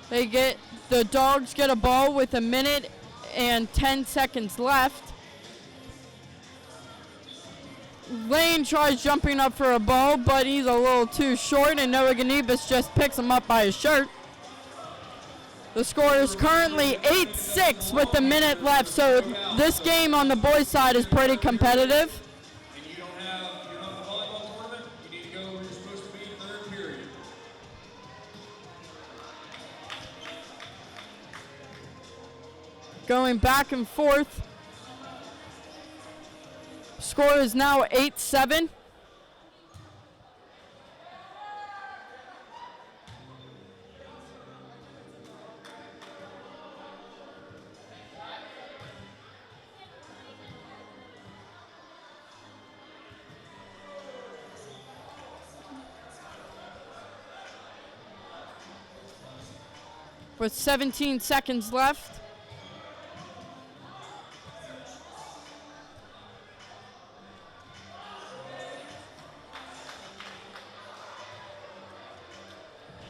the Dogs get a ball with 1 minute and 10 seconds left. Lane tries jumping up for a ball, but he's a little too short, and Noah Ganibas just picks him up by his shirt. The score is currently 8-6 with 1 minute left, so this game on the boys' side is pretty competitive. And you're not the volleyball tournament, you need to go where you're supposed to be in third period. Going back and forth. Score is now 8-7. With 17 seconds left.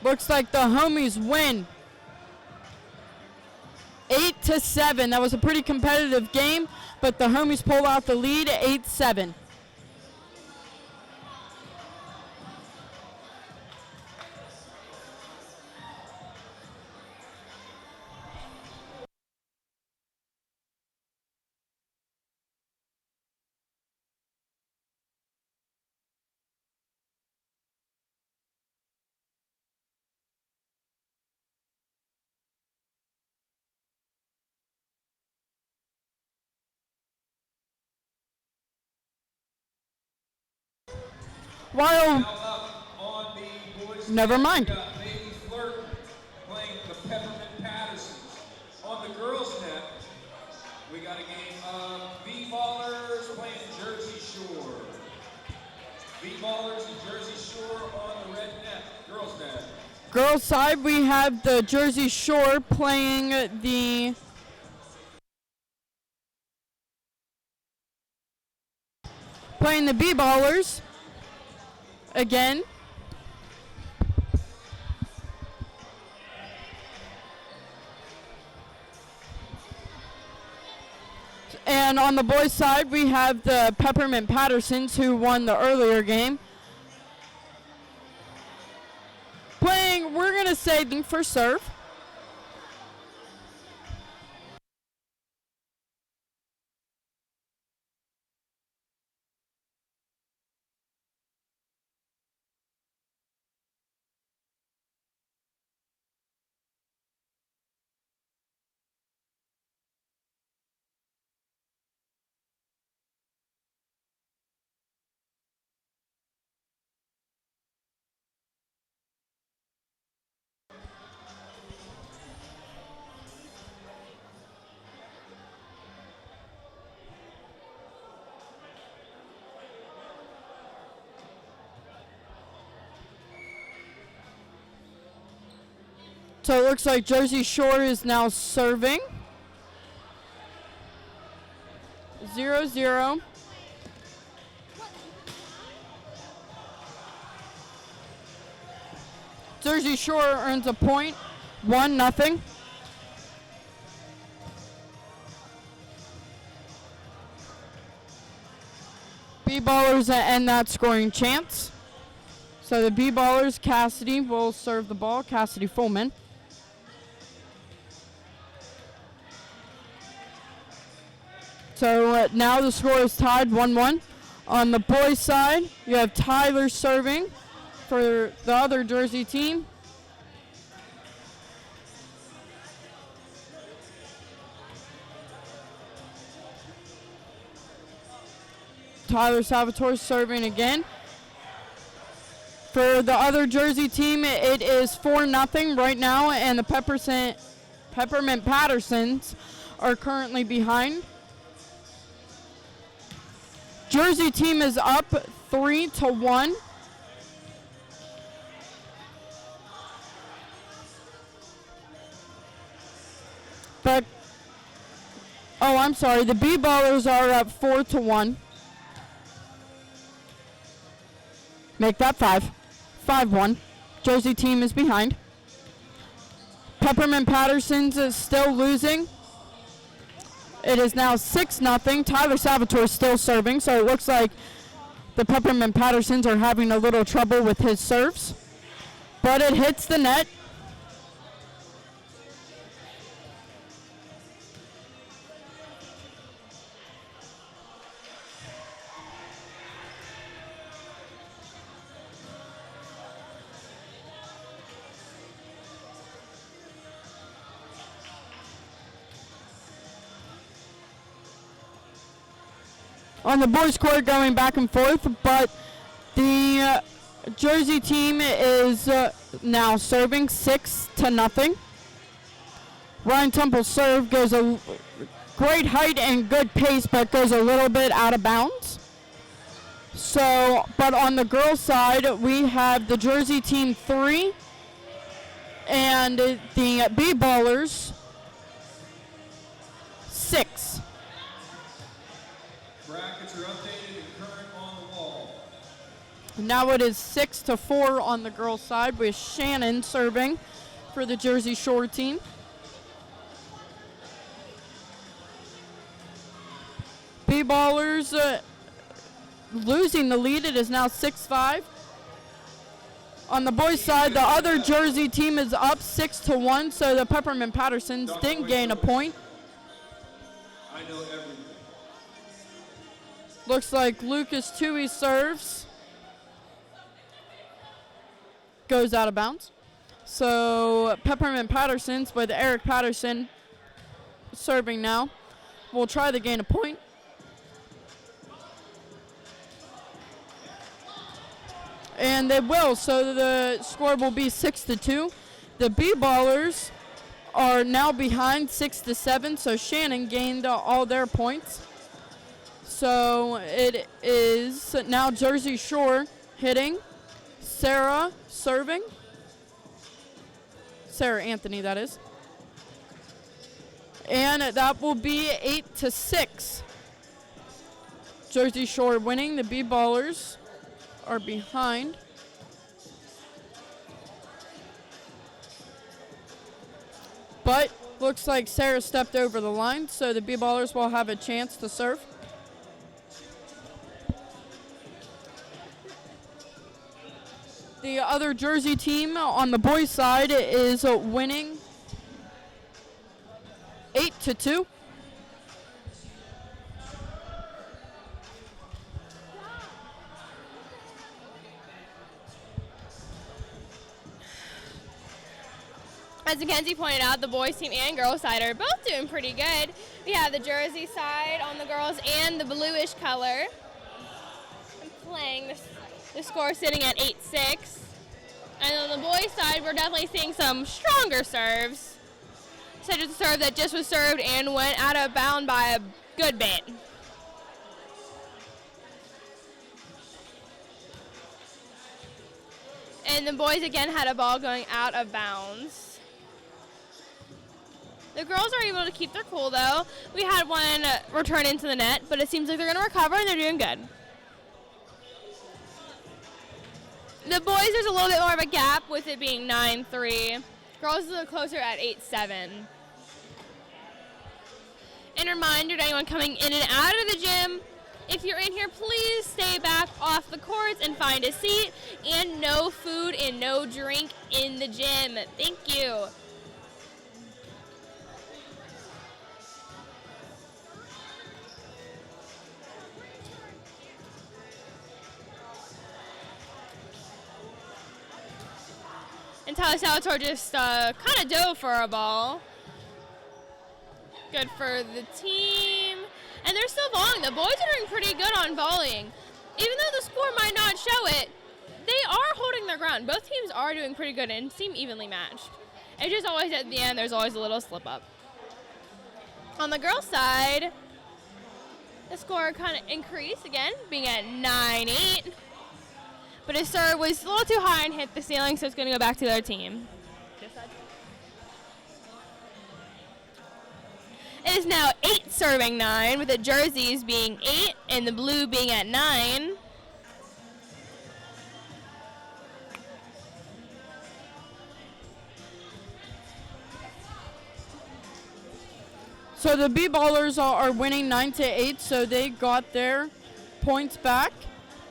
Looks like the homies win 8-7. That was a pretty competitive game, but the homies pulled out the lead 8-7. While Now up on the boys' Never net, mind. we got Lady Flirt playing the Peppermint Pattersons. On the girls' net, we got a game of V-Ballers playing Jersey Shore. V-Ballers and Jersey Shore on the red net, girls' net. girls' side, we have the Jersey Shore playing the B-Ballers again. And on the boys' side, we have the Peppermint Pattersons, who won the earlier game. Playing, we're going to say, for serve. So it looks like Jersey Shore is now serving. 0-0. Jersey Shore earns a point. 1-0. B-Ballers end that scoring chance. So the B-Ballers, Cassidy will serve the ball. Cassidy Fullman. So now the score is tied 1-1. On the boys' side, you have Tyler serving for the other Jersey team. Tyler Salvatore serving again. For the other Jersey team, it is 4-0 right now, and the Peppermint Pattersons are currently behind. Jersey team is up 3-1. But Oh, I'm sorry. The B-ballers are up 4-1. Make that 5. 5-1. Jersey team is behind. Peppermint Patterson's is still losing. It is now 6-0. Tyler Salvatore is still serving, so it looks like the Peppermint Pattersons are having a little trouble with his serves. But it hits the net. On the boys' court, going back and forth, but the Jersey team is now serving 6-0. Ryan Temple's serve goes a great height and good pace, but goes a little bit out of bounds. So, but on the girls' side, we have the Jersey team 3 and the B-ballers 6. Brackets are updated and current on the wall. Now it is 6-4 on the girls' side with Shannon serving for the Jersey Shore team. B-ballers losing the lead. It is now 6-5. On the boys' side, the other Jersey team is up 6-1, so the Peppermint Pattersons didn't gain a point. I know everything. Looks like Lucas Tui serves. Goes out of bounds. So Peppermint Pattersons with Eric Patterson serving now. We'll try to gain a point. And they will, so the score will be 6-2. The B-ballers are now behind 6-7, so Shannon gained all their points. So it is now Jersey Shore hitting. Sarah serving. Sarah Anthony, that is. And that will be 8-6. Jersey Shore winning. The B-ballers are behind. But looks like Sarah stepped over the line, so the B-ballers will have a chance to serve. The other Jersey team on the boys' side is winning 8-2. As Mackenzie pointed out, the boys team and girls side are both doing pretty good. We have the Jersey side on the girls and the bluish color. And playing the score sitting at 8-6. And on the boys side, we're definitely seeing some stronger serves. Such as a serve that just was served and went out of bound by a good bit. And the boys again had a ball going out of bounds. The girls are able to keep their cool, though. We had one return into the net, but it seems like they're going to recover, and they're doing good. The boys, there's a little bit more of a gap with it being 9-3. Girls is a little closer at 8-7. And reminder to anyone coming in and out of the gym, if you're in here, please stay back off the courts and find a seat. And no food and no drink in the gym. Thank you. And Tyler Salvatore just kind of dove for a ball. Good for the team. And they're still volleying. The boys are doing pretty good on volleying. Even though the score might not show it, they are holding their ground. Both teams are doing pretty good and seem evenly matched. It's just always at the end, there's always a little slip up. On the girls' side, the score kind of increased again, being at 9-8. But his serve was a little too high and hit the ceiling, so it's going to go back to their team. It is now 8-6 serving 9, with the jerseys being 8 and the blue being at 9. So the B-Ballers are winning 9-8, so they got their points back.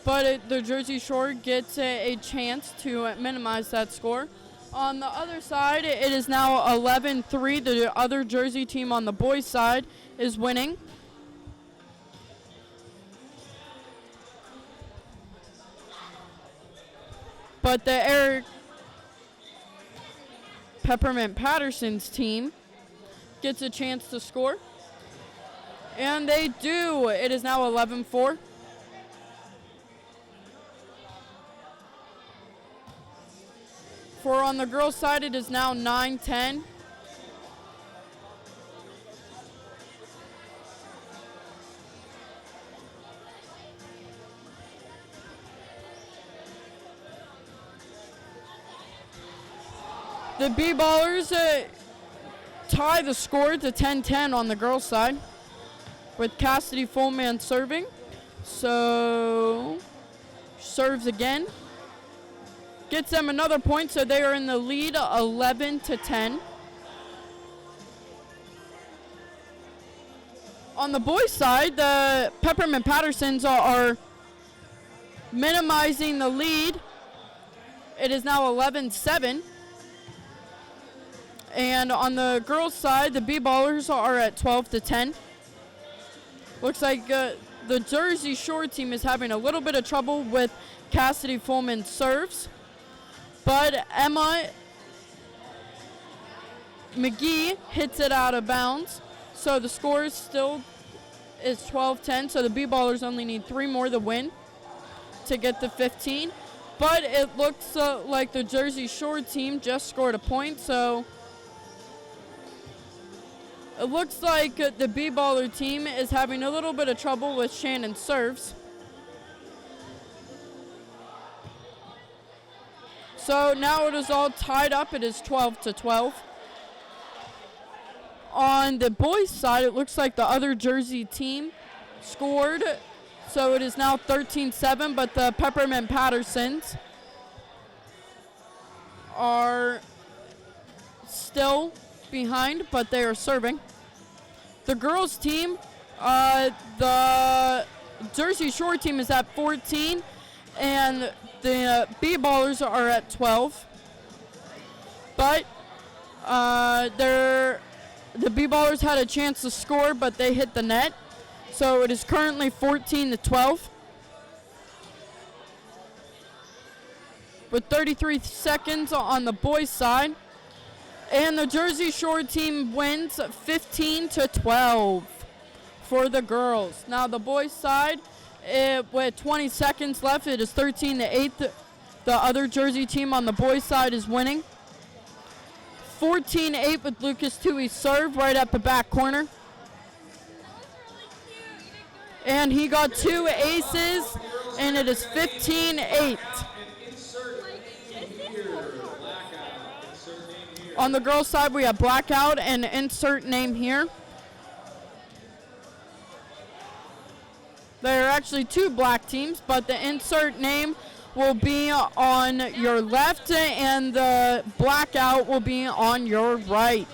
But the Jersey Shore gets a chance to minimize that score. On the other side, it is now 11-3. The other Jersey team on the boys' side is winning. But the Eric Peppermint Patterson's team gets a chance to score. And they do. It is now 11-4. For on the girls' side, it is now 9-10. The B-Ballers tie the score to 10-10 on the girls' side with Cassidy Fullman serving. So, serves again. Gets them another point, so they are in the lead 11-10. On the boys' side, the Peppermint Pattersons are minimizing the lead. It is now 11-7. And on the girls' side, the B-Ballers are at 12-10. Looks like the Jersey Shore team is having a little bit of trouble with Cassidy Fullman's serves. But Emma McGee hits it out of bounds. So the score is still 12-10. So the B-Ballers only need 3 more to win to get to 15. But it looks like the Jersey Shore team just scored a point. So it looks like the B-Baller team is having a little bit of trouble with Shannon's serves. So now it is all tied up. It is 12-12. On the boys' side, it looks like the other Jersey team scored. So it is now 13-7, but the Peppermint Pattersons are still behind, but they are serving. The girls' team, the Jersey Shore team is at 14, and the B-Ballers are at 12. But the B-Ballers had a chance to score, but they hit the net. So it is currently 14-12. With 33 seconds on the boys' side. And the Jersey Shore team wins 15-12 for the girls. Now the boys' side, with 20 seconds left, it is 13-8. The other Jersey team on the boys' side is winning. 14-8 with Lucas Toohey's serve right at the back corner. And he got 2 aces, and it is 15-8. On the girls' side, we have blackout and insert name here. There are actually 2 black teams, but the insert name will be on your left and the blackout will be on your right.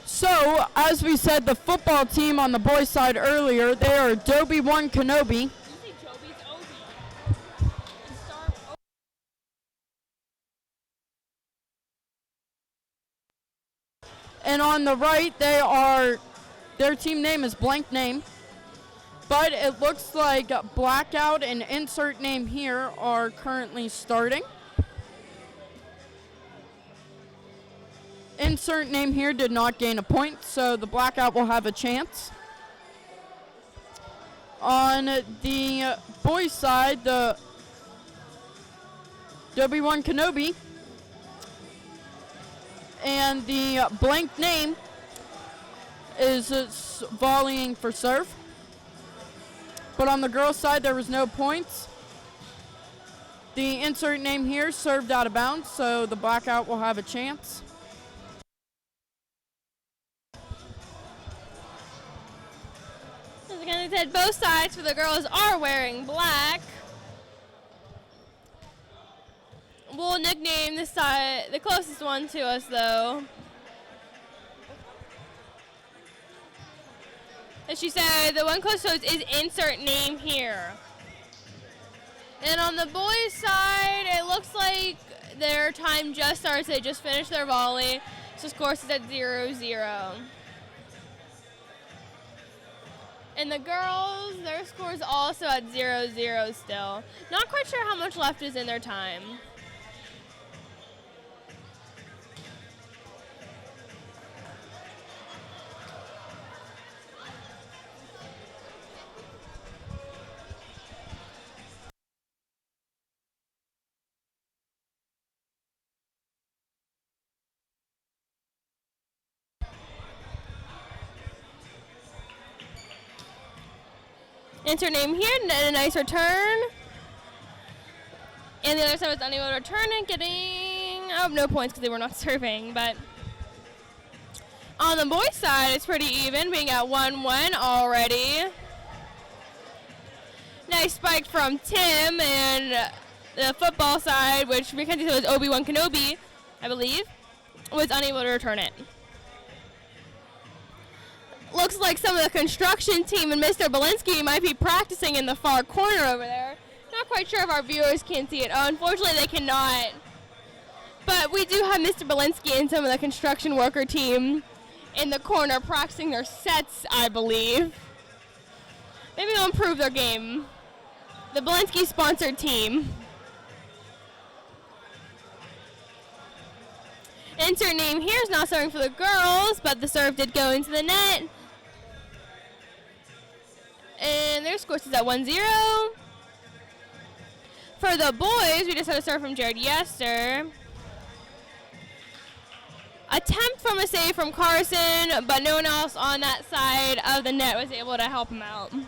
So, as we said, the football team on the boys' side earlier, they are Adobe 1 Kenobi. And on the right, their team name is blank name. But it looks like blackout and insert name here are currently starting. Insert name here did not gain a point, so the blackout will have a chance. On the boys' side, the Obi-Wan Kenobi. And the blank name is volleying for serve. But on the girls' side, there was no points. The insert name here served out of bounds, so the blackout will have a chance. As again, I said, both sides for the girls are wearing black. We'll nickname this side, the closest one to us, though. As she said, the one closest to us is insert name here. And on the boys' side, it looks like their time just started. They just finished their volley. So score is at 0-0. And the girls, their score is also at 0-0 still. Not quite sure how much left is in their time. Enter name here, and a nice return. And the other side was unable to return it, getting no points because they were not serving. But on the boys' side, it's pretty even, being at 1-1 already. Nice spike from Tim, and the football side, which Mackenzie said was Obi-Wan Kenobi, I believe, was unable to return it. Looks like some of the construction team and Mr. Belinsky might be practicing in the far corner over there. Not quite sure if our viewers can see it. Oh, unfortunately, they cannot. But we do have Mr. Belinsky and some of the construction worker team in the corner practicing their sets, I believe. Maybe they'll improve their game. The Belinsky-sponsored team. Insert name here is not serving for the girls, but the serve did go into the net. And their score is at 1-0. For the boys, we just had a serve from Jared Yester. Attempt from a save from Carson, but no one else on that side of the net was able to help him out. And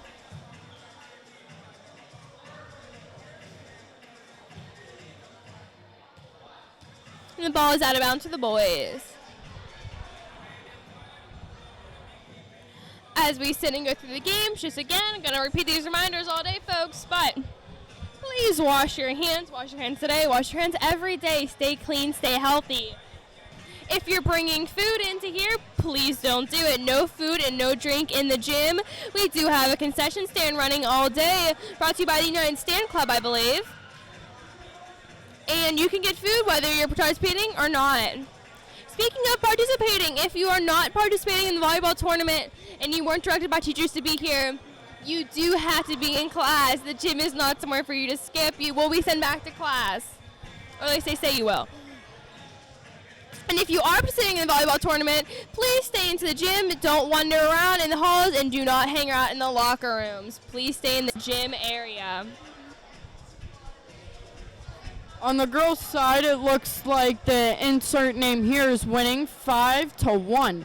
the ball is out of bounds for the boys. As we sit and go through the games, just again, I'm going to repeat these reminders all day, folks, but please wash your hands. Wash your hands today. Wash your hands every day. Stay clean. Stay healthy. If you're bringing food into here, please don't do it. No food and no drink in the gym. We do have a concession stand running all day, brought to you by the United Stand Club, I believe. And you can get food whether you're participating or not. Speaking of participating, if you are not participating in the volleyball tournament and you weren't directed by teachers to be here, you do have to be in class. The gym is not somewhere for you to skip. You will be sent back to class. Or at least they say you will. And if you are participating in the volleyball tournament, please stay into the gym. Don't wander around in the halls and do not hang out in the locker rooms. Please stay in the gym area. On the girls' side, it looks like the insert name here is winning 5-1.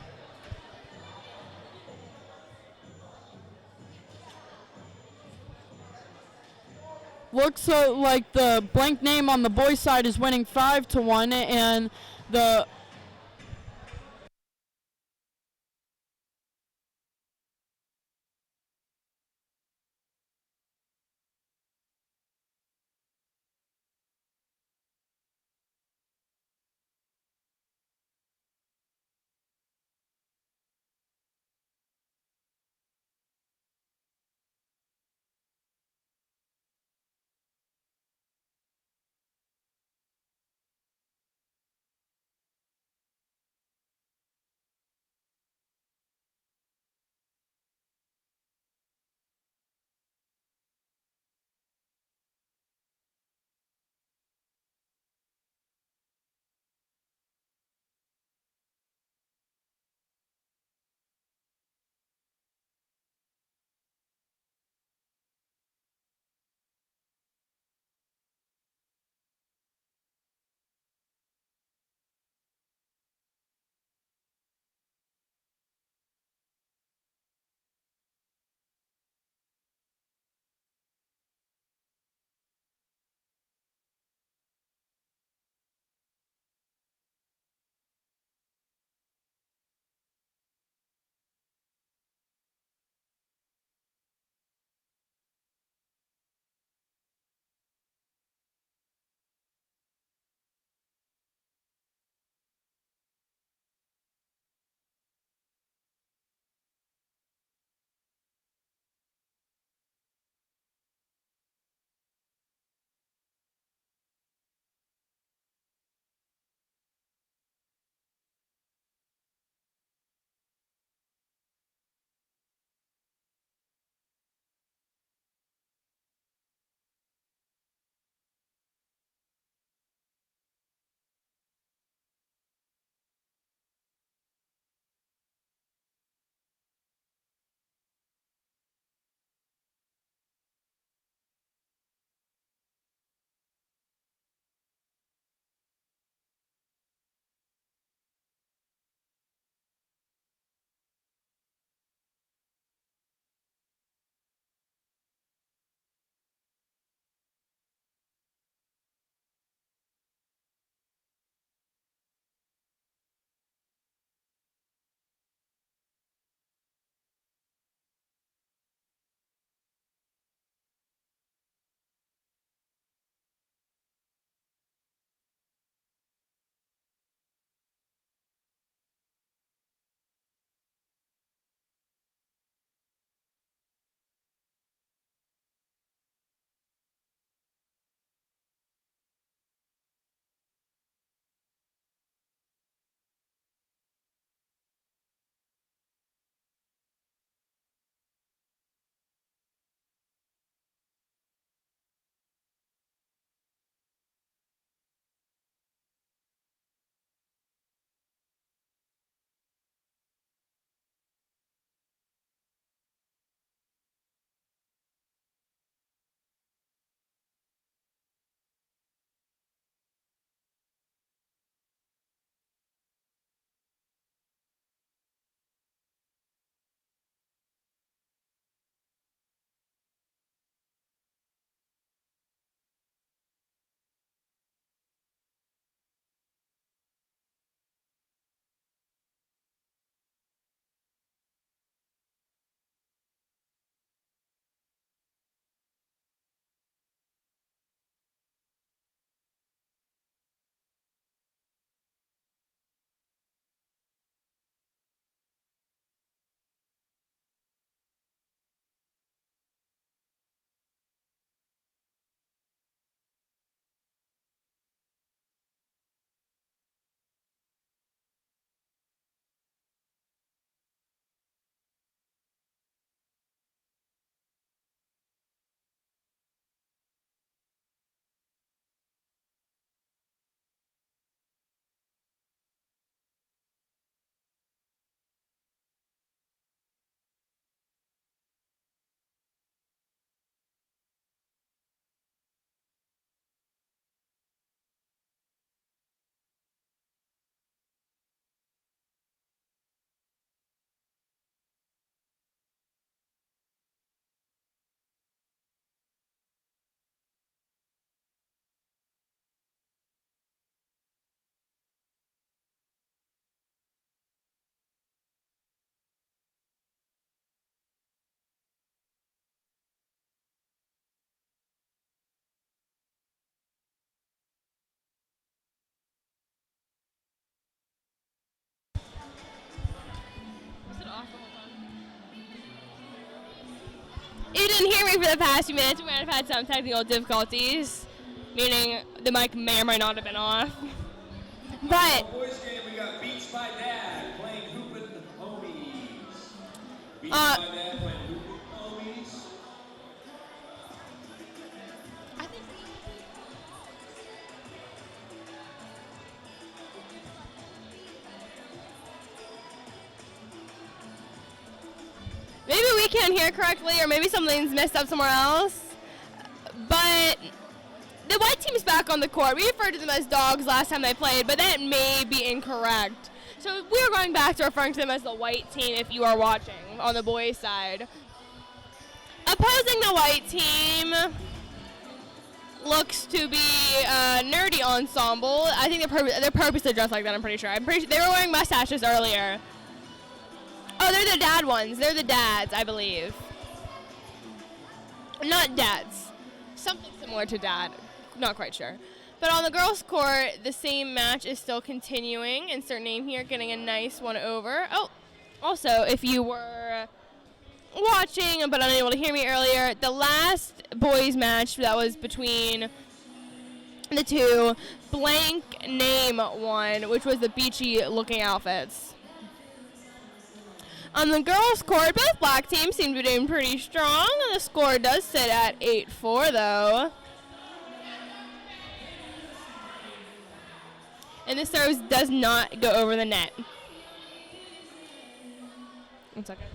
Looks like the blank name on the boys' side is winning 5-1, and the couldn't hear me for the past few minutes, we might have had some technical difficulties, meaning the mic may or might not have been off. But boys game, we got Beach by Dad playing Hoopin' Homies. Beach by Dad playing Hoopin' Homies. maybe we can't hear correctly, or maybe something's messed up somewhere else. But the white team's back on the court. We referred to them as dogs last time they played, but that may be incorrect. So we're going back to referring to them as the white team if you are watching on the boys' side. Opposing the white team looks to be Nerdy Ensemble. I think they're purposely dressed like that, I'm pretty sure. They were wearing mustaches earlier. Oh, they're the dad ones. They're the dads, I believe. Not dads. Something similar to dad. Not quite sure. But on the girls' court, the same match is still continuing. Insert name here, getting a nice one over. Oh, also, if you were watching but unable to hear me earlier, the last boys' match that was between the two, blank name won, which was the beachy-looking outfits. On the girls' court, both black teams seem to be doing pretty strong. The score does sit at 8-4, though. And the serve does not go over the net. 1 second.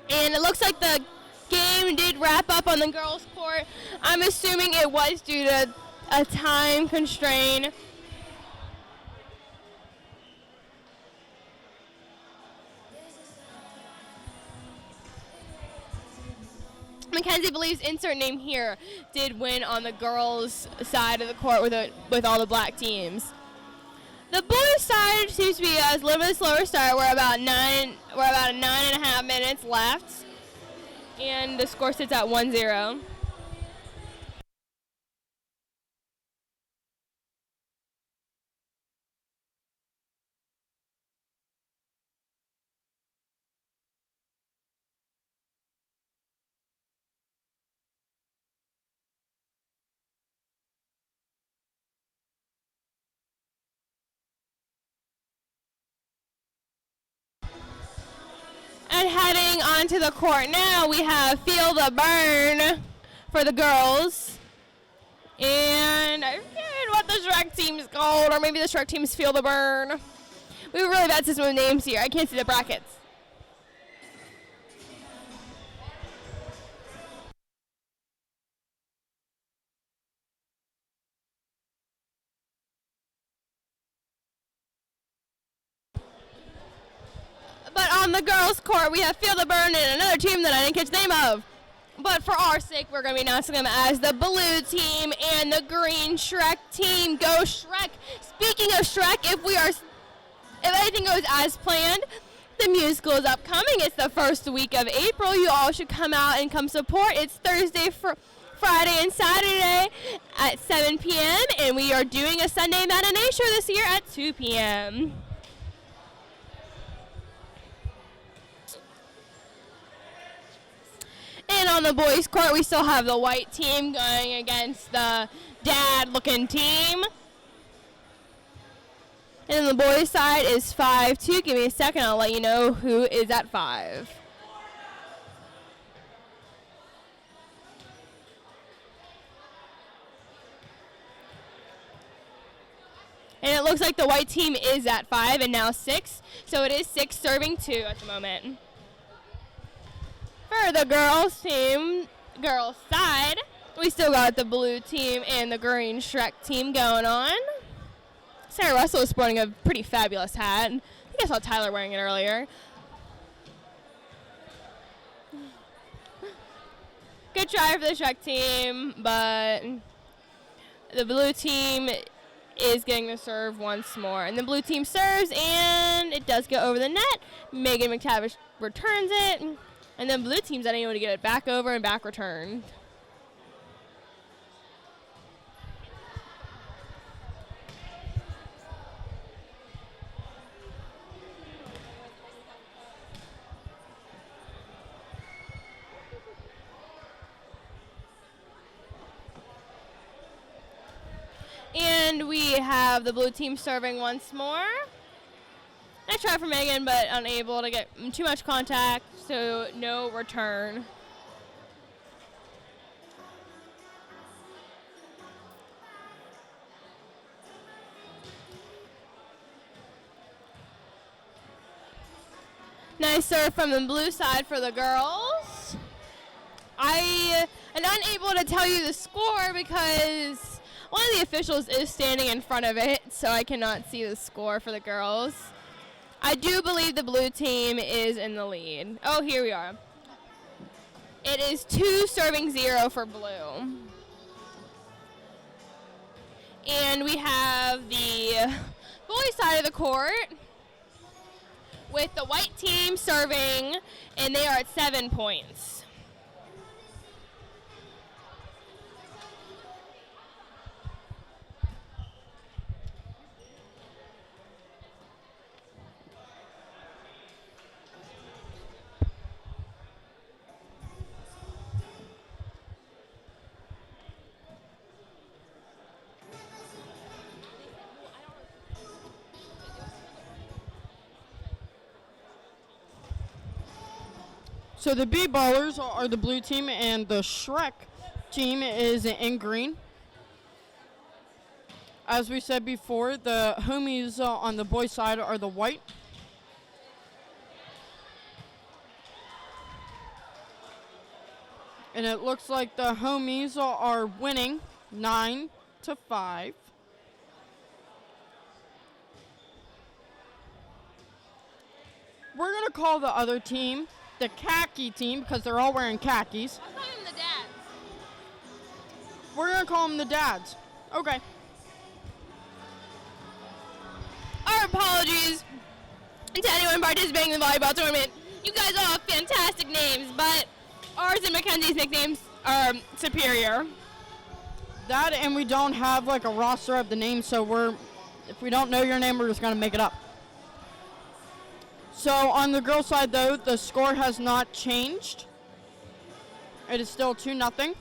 And it looks like the game did wrap up on the girls' court. I'm assuming it was due to a time constraint. Mackenzie believes insert name here did win on the girls' side of the court with all the black teams. The boys' side seems to be a little bit slower start. We're about 9.5 minutes left, and the score sits at 1-0. And heading onto the court now, we have Feel the Burn for the girls. And I forget what the Shrek team is called, or maybe the Shrek team is Feel the Burn. We have a really bad system of names here. I can't see the brackets. But on the girls' court, we have Feel the Burn and another team that I didn't catch the name of. But for our sake, we're going to be announcing them as the blue team and the green Shrek team. Go Shrek! Speaking of Shrek, if anything goes as planned, the musical is upcoming. It's the first week of April. You all should come out and come support. It's Thursday, Friday, and Saturday at 7 p.m. And we are doing a Sunday matinee show this year at 2 p.m. And on the boys' court, we still have the white team going against the dad-looking team. And the boys' side is 5-2. Give me a second. I'll let you know who is at 5. And it looks like the white team is at 5 and now 6. So it is 6 serving 2 at the moment. For the girls side, we still got the blue team and the green Shrek team going on. Sarah Russell is sporting a pretty fabulous hat. I think I saw Tyler wearing it earlier. Good try for the Shrek team, but the blue team is getting the serve once more. And the blue team serves, and it does go over the net. Megan McTavish returns it. And then blue team's unable to get it back over and back returned. And we have the blue team serving once more. I tried for Megan, but unable to get too much contact, so no return. Nice serve from the blue side for the girls. I am unable to tell you the score because one of the officials is standing in front of it, so I cannot see the score for the girls. I do believe the blue team is in the lead. Oh, here we are. It is 2-0 for blue. And we have the boys' side of the court with the white team serving, and they are at 7 points. So the B-ballers are the blue team, and the Shrek team is in green. As we said before, the homies on the boys' side are the white. And it looks like the homies are winning 9-5. We're going to call the other team the khaki team because they're all wearing khakis. I'll call them the dads. We're going to call them the dads. Okay. Our apologies to anyone participating in the volleyball tournament. You guys all have fantastic names, but ours and Mackenzie's nicknames are superior. That, and we don't have like a roster of the names, so if we don't know your name, we're just going to make it up. So on the girls' side, though, the score has not changed. It is still 2-0.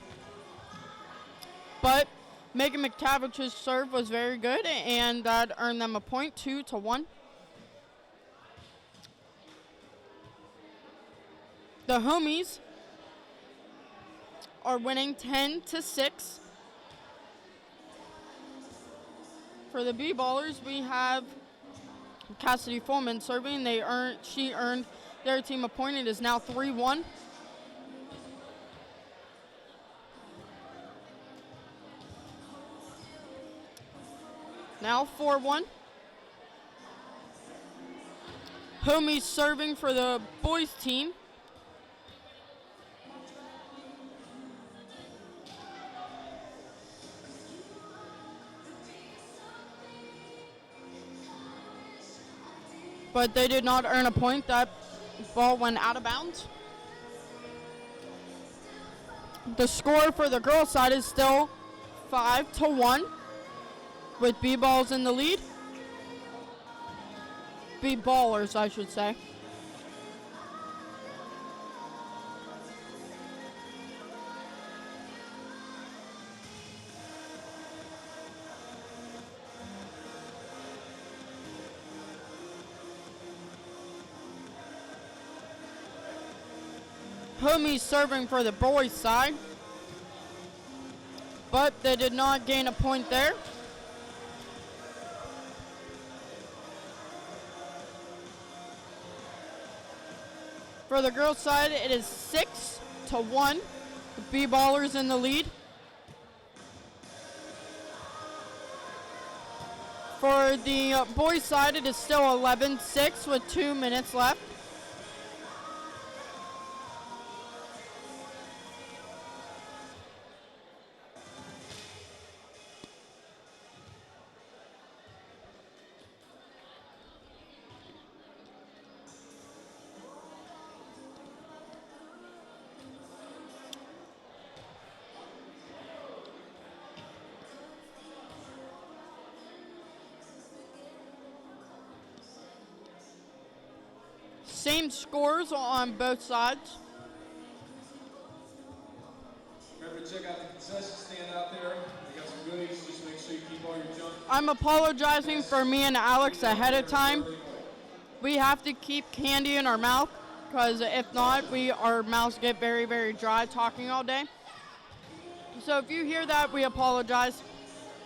But Megan McTavish's serve was very good, and that earned them a point, 2-1. The homies are winning 10-6. For the B-ballers, we have Cassidy Foreman serving. She earned their team a point. It is now 3-1. Now 4-1. Homies serving for the boys team. But they did not earn a point. That ball went out of bounds. The score for the girls' side is still 5-1 with B-balls in the lead. B-ballers, I should say. Homies serving for the boys' side, but they did not gain a point there. For the girls' side, it is 6-1. The B-ballers in the lead. For the boys' side, it is still 11-6 with 2 minutes left. Same scores on both sides. Remember to check out the concession stand out there. They got some goodies. Just make sure you keep on I'm apologizing for me and Alex ahead of time. We have to keep candy in our mouth because if not, our mouths get very, very dry talking all day. So if you hear that, we apologize.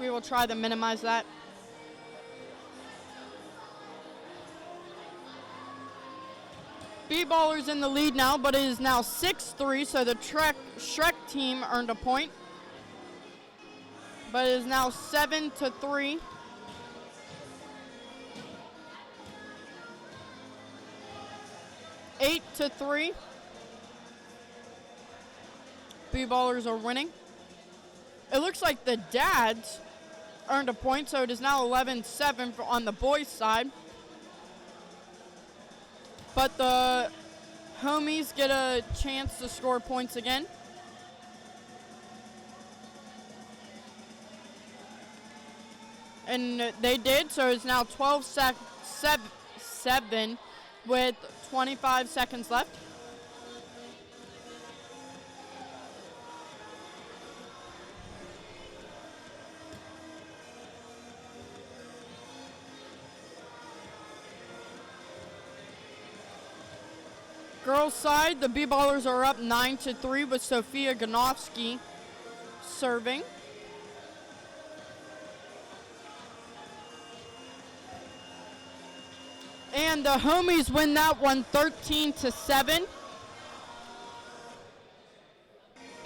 We will try to minimize that. B-Baller's in the lead now, but it is now 6-3, so the Shrek team earned a point. But it is now 7-3. Eight to 3. B-Ballers are winning. It looks like the dads earned a point, so it is now 11-7 on the boys' side. But the homies get a chance to score points again. And they did, so it's now 12-7 with 25 seconds left. Girls side, the B-Ballers are up 9-3 with Sophia Ganofsky serving. And the homies win that one 13-7.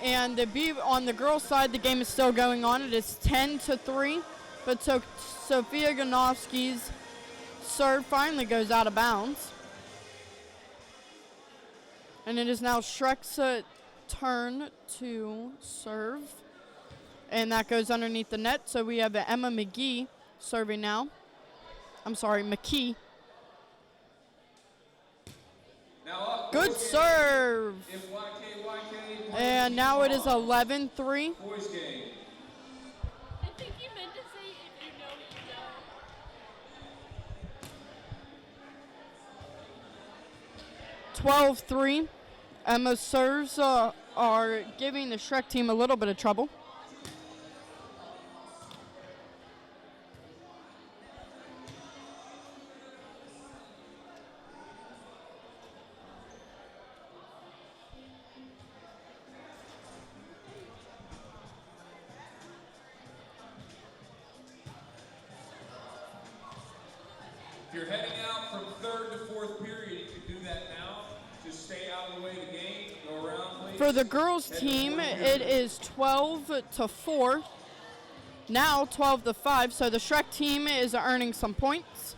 And on the girls side, the game is still going on. It is 10-3, but Sophia Ganofsky's serve finally goes out of bounds. And it is now Shrek's turn to serve. And that goes underneath the net. So we have Emma McGee serving now. I'm sorry, McKee. Good serve. And now it is 11-3. Boys game. I think you meant to say if you know, you know. 12-3. Emma's serves are giving the Shrek team a little bit of trouble. If you're heading out from third to fourth period, you can do that now. Just stay out of the way of the game. Go around, please. For the girls team, it is 12-4. Now 12-5, so the Shrek team is earning some points.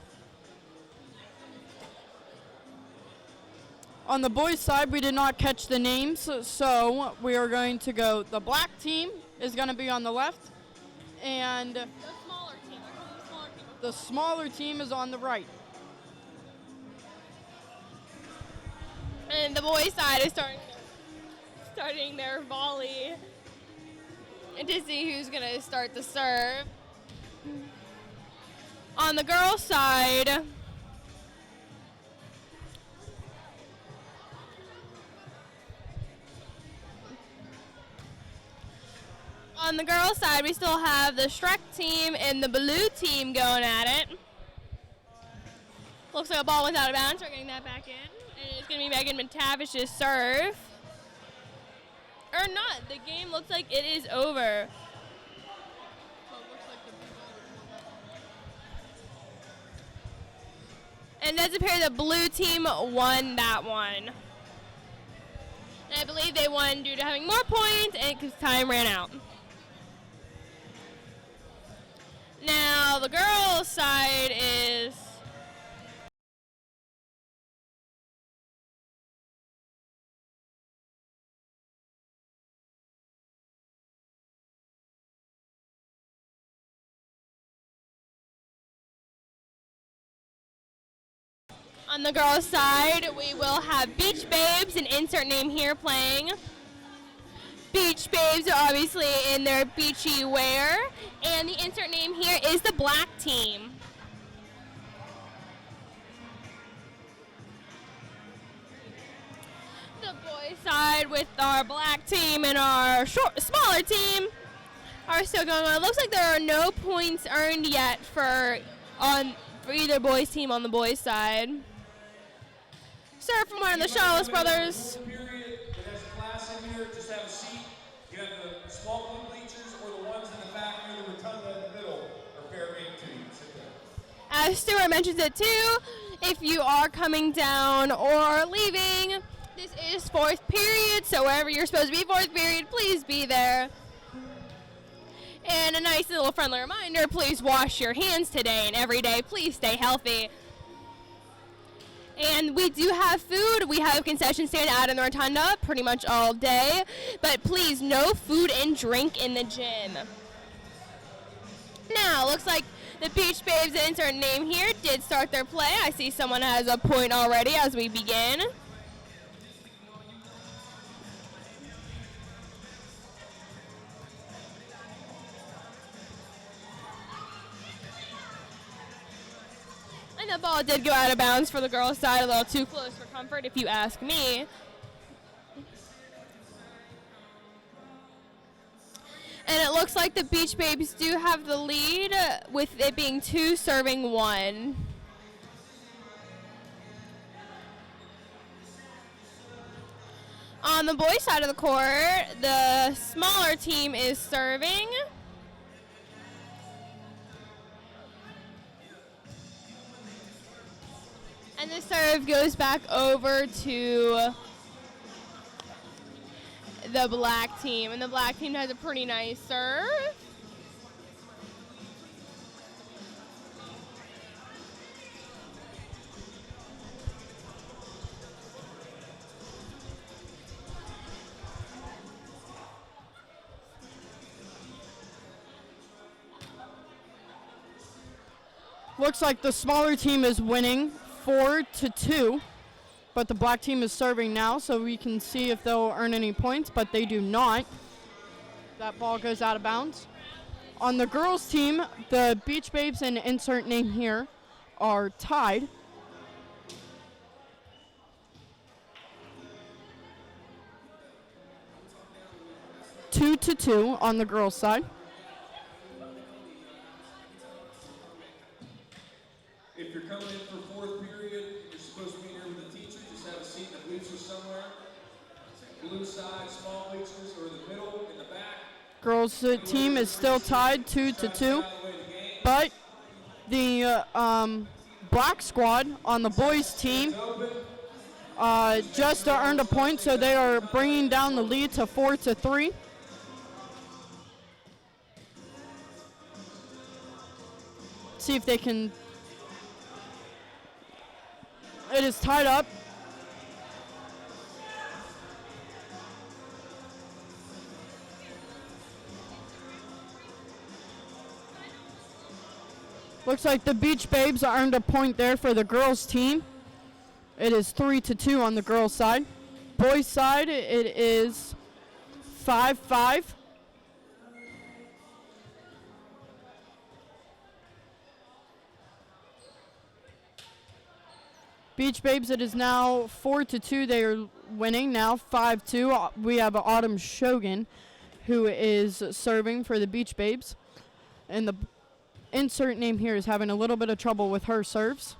On the boys' side, we did not catch the names, so we are going to go. The black team is going to be on the left, and the smaller team is on the right. And the boys' side is starting their volley and to see who's going to start the serve. On the girls' side, we still have the Shrek team and the blue team going at it. Looks like a ball was out of bounds. We're getting that back in. And it's going to be Megan McTavish's serve. Or not. The game looks like it is over. And it does appear the blue team won that one. And I believe they won due to having more points and because time ran out. Now the girls' side is on the girls' side, we will have Beach Babes, and insert name here, playing. Beach Babes are obviously in their beachy wear, and the insert name here is the black team. The boys' side with our black team and our smaller team. are still going on. It looks like there are no points earned yet for either boys team on the boys side. Serve from one of the Shawless brothers. Period that has a class in here, just have a seat. You have the small blue bleachers or the ones in the back near the rotunda in the middle are fair game too. You can sit there. As Stuart mentions it too, if you are coming down or leaving, this is fourth period, so wherever you're supposed to be fourth period, please be there. And a nice little friendly reminder, please wash your hands today and every day. Please stay healthy. And we do have food. We have a concession stand out in the rotunda pretty much all day. But please, no food and drink in the gym. Now, looks like the Beach Babes, insert name here, did start their play. I see someone has a point already as we begin. And the ball did go out of bounds for the girls' side, a little too close for comfort, if you ask me. And it looks like the Beach Babes do have the lead, with it being 2 serving 1. On the boys' side of the court, the smaller team is serving. And the serve goes back over to the black team. And the black team has a pretty nice serve. Looks like the smaller team is winning 4-2, but the black team is serving now, so we can see if they'll earn any points, but they do not. That ball goes out of bounds. On the girls' team, the Beach Babes, and insert name here, are tied. Two to 2 on the girls' side. If you're coming in for fourth period, you're supposed to be here with the teacher. Just have a seat in the bleachers somewhere. Blue side, small bleachers, or in the middle, in the back. Girls' team is still tied 2 to 2, but the black squad on the boys' team just earned a point, so they are bringing down the lead to 4 to 3. See if they can. It is tied up. Looks like the Beach Babes earned a point there for the girls' team. It is 3 to 2 on the girls' side. Boys' side, it is 5-5. Beach Babes, it is now 4 to 2. They are winning now 5-2. We have Autumn Shogun, who is serving for the Beach Babes. And the insert name here is having a little bit of trouble with her serves.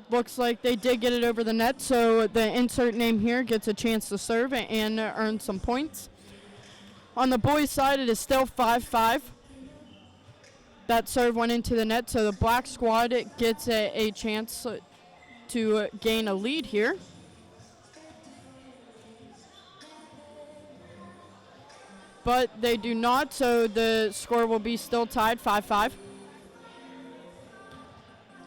Looks like they did get it over the net, so the insert name here gets a chance to serve and earn some points. On the boys' side, it is still 5-5. That serve went into the net, so the black squad gets a chance to gain a lead here. But they do not, so the score will be still tied 5-5.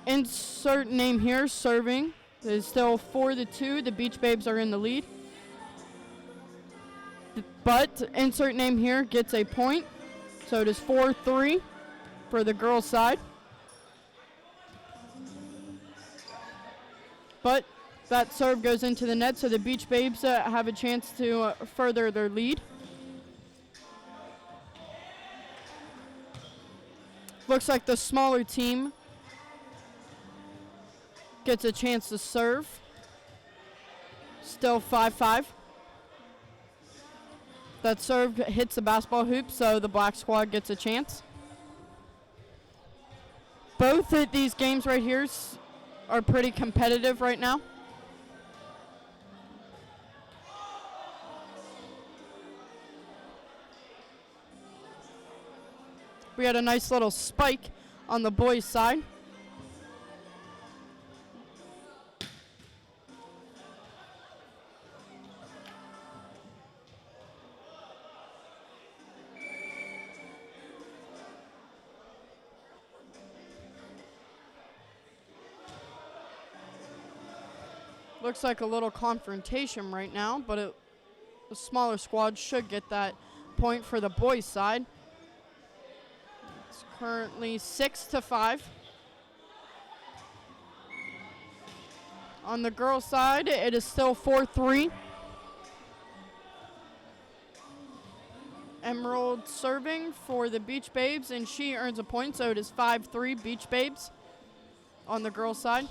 Insert name here, serving. It is still 4 to 2. The Beach Babes are in the lead. But insert name here gets a point, so it is 4-3 for the girls' side. But that serve goes into the net, so the Beach Babes have a chance to further their lead. Looks like the smaller team gets a chance to serve. Still 5-5. That serve hits the basketball hoop, so the black squad gets a chance. Both of these games right here are pretty competitive right now. We had a nice little spike on the boys' side. Looks like a little confrontation right now, but the smaller squad should get that point for the boys' side. It's currently 6-5. On the girls' side, it is still 4-3. Emerald serving for the Beach Babes, and she earns a point, so it is 5-3 Beach Babes on the girls' side.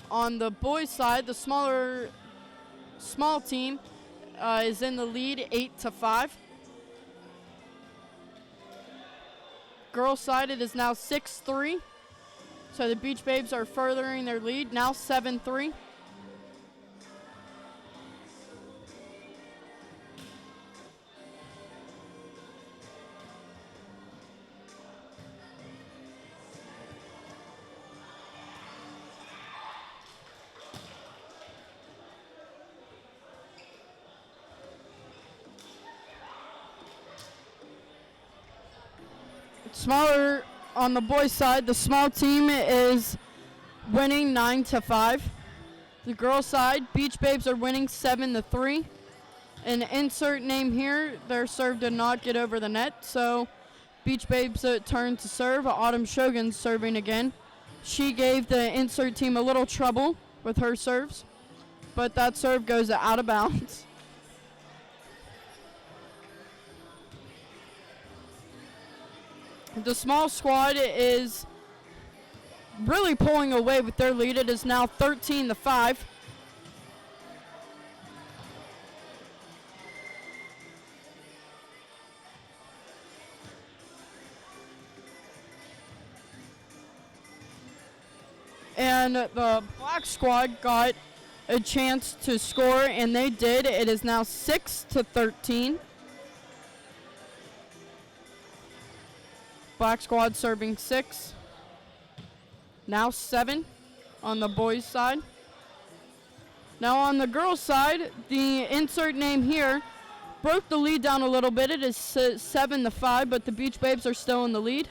On the boys' side, the small team is in the lead 8-5. Girls' side, it is now 6-3. So the Beach Babes are furthering their lead, now 7-3. Smaller on the boys' side, the small team is winning 9-5. The girls' side, Beach Babes are winning 7-3. And insert name here, their serve did not get over the net, so Beach Babes turn to serve. Autumn Shogun serving again. She gave the insert team a little trouble with her serves, but that serve goes out of bounds. The small squad is really pulling away with their lead. It is now 13-5. And the black squad got a chance to score, and they did. It is now 6-13. Black squad serving 6. Now 7 on the boys' side. Now on the girls' side, the insert name here broke the lead down a little bit. It is 7-5, but the Beach Babes are still in the lead.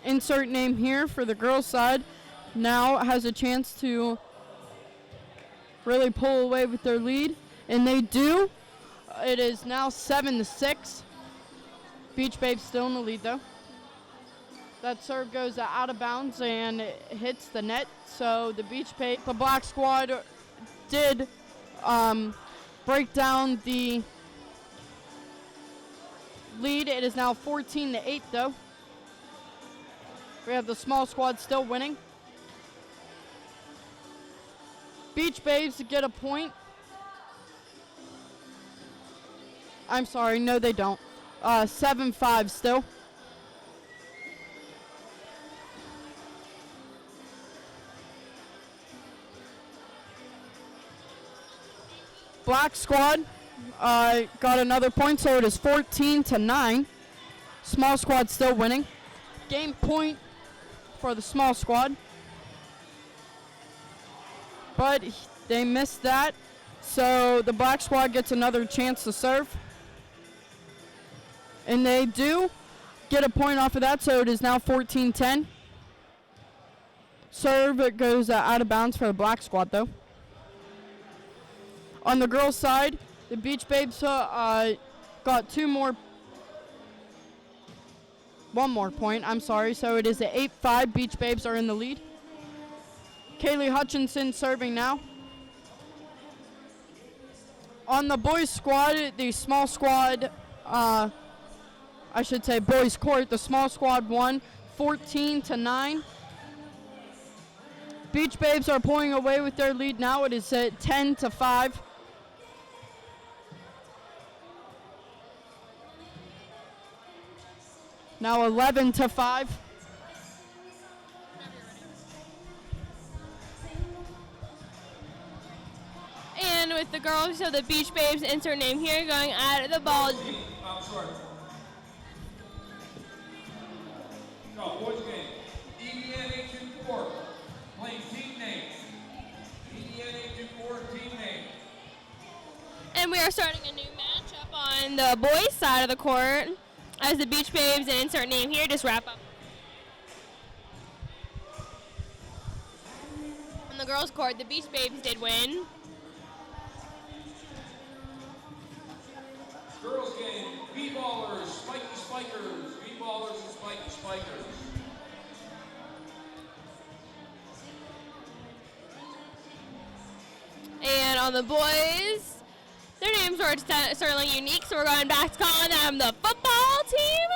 Insert name here for the girls' side now has a chance to really pull away with their lead, and they do. It is now 7-6. Beach Babes still in the lead, though. That serve goes out of bounds and it hits the net. So the the black squad did break down the lead. It is now 14-8, though. We have the small squad still winning. Beach Babes get a point. I'm sorry, no they don't. 7-5 still. Black squad got another point, so it is 14-9. Small squad still winning. Game point for the small squad. But they missed that, so the black squad gets another chance to serve. And they do get a point off of that, so it is now 14-10. Serve, it goes out of bounds for the black squad, though. On the girls' side, the Beach Babes got one more point, I'm sorry. So it is an 8-5. Beach Babes are in the lead. Kaylee Hutchinson serving now. On the boys' squad, the small squad, I should say boys court. The small squad won 14-9. Beach Babes are pulling away with their lead now. It is at 10-5. Now 11-5. And with the girls, so the Beach Babes insert name here, going at the ball. I'm sorry. No, boys game. EDN 824. Playing team names. EDN 824 team name. And we are starting a new matchup on the boys' side of the court as the Beach Babes and insert name here just wrap up. On the girls' court, the Beach Babes did win. Girls game. B-ballers, spiky spikers. B-ballers and spiky spikers. And on the boys, their names are certainly unique, so we're going back to calling them the football team,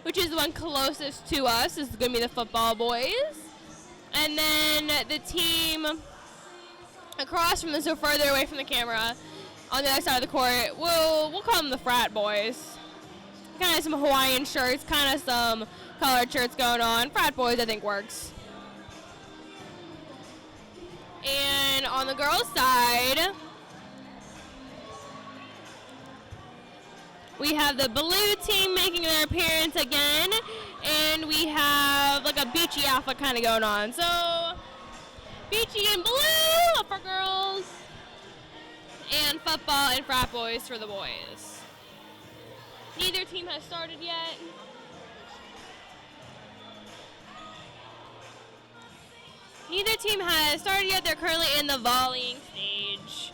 which is the one closest to us. This is going to be the football boys. And then the team across from them, so further away from the camera, on the other side of the court, we'll call them the frat boys. Kind of some Hawaiian shirts, kind of some colored shirts going on. Frat boys, I think, works. And on the girls' side, we have the blue team making their appearance again, and we have like a beachy outfit kind of going on. So, beachy and blue for girls, and football and frat boys for the boys. Neither team has started yet. Neither team has started yet. They're currently in the volleying stage.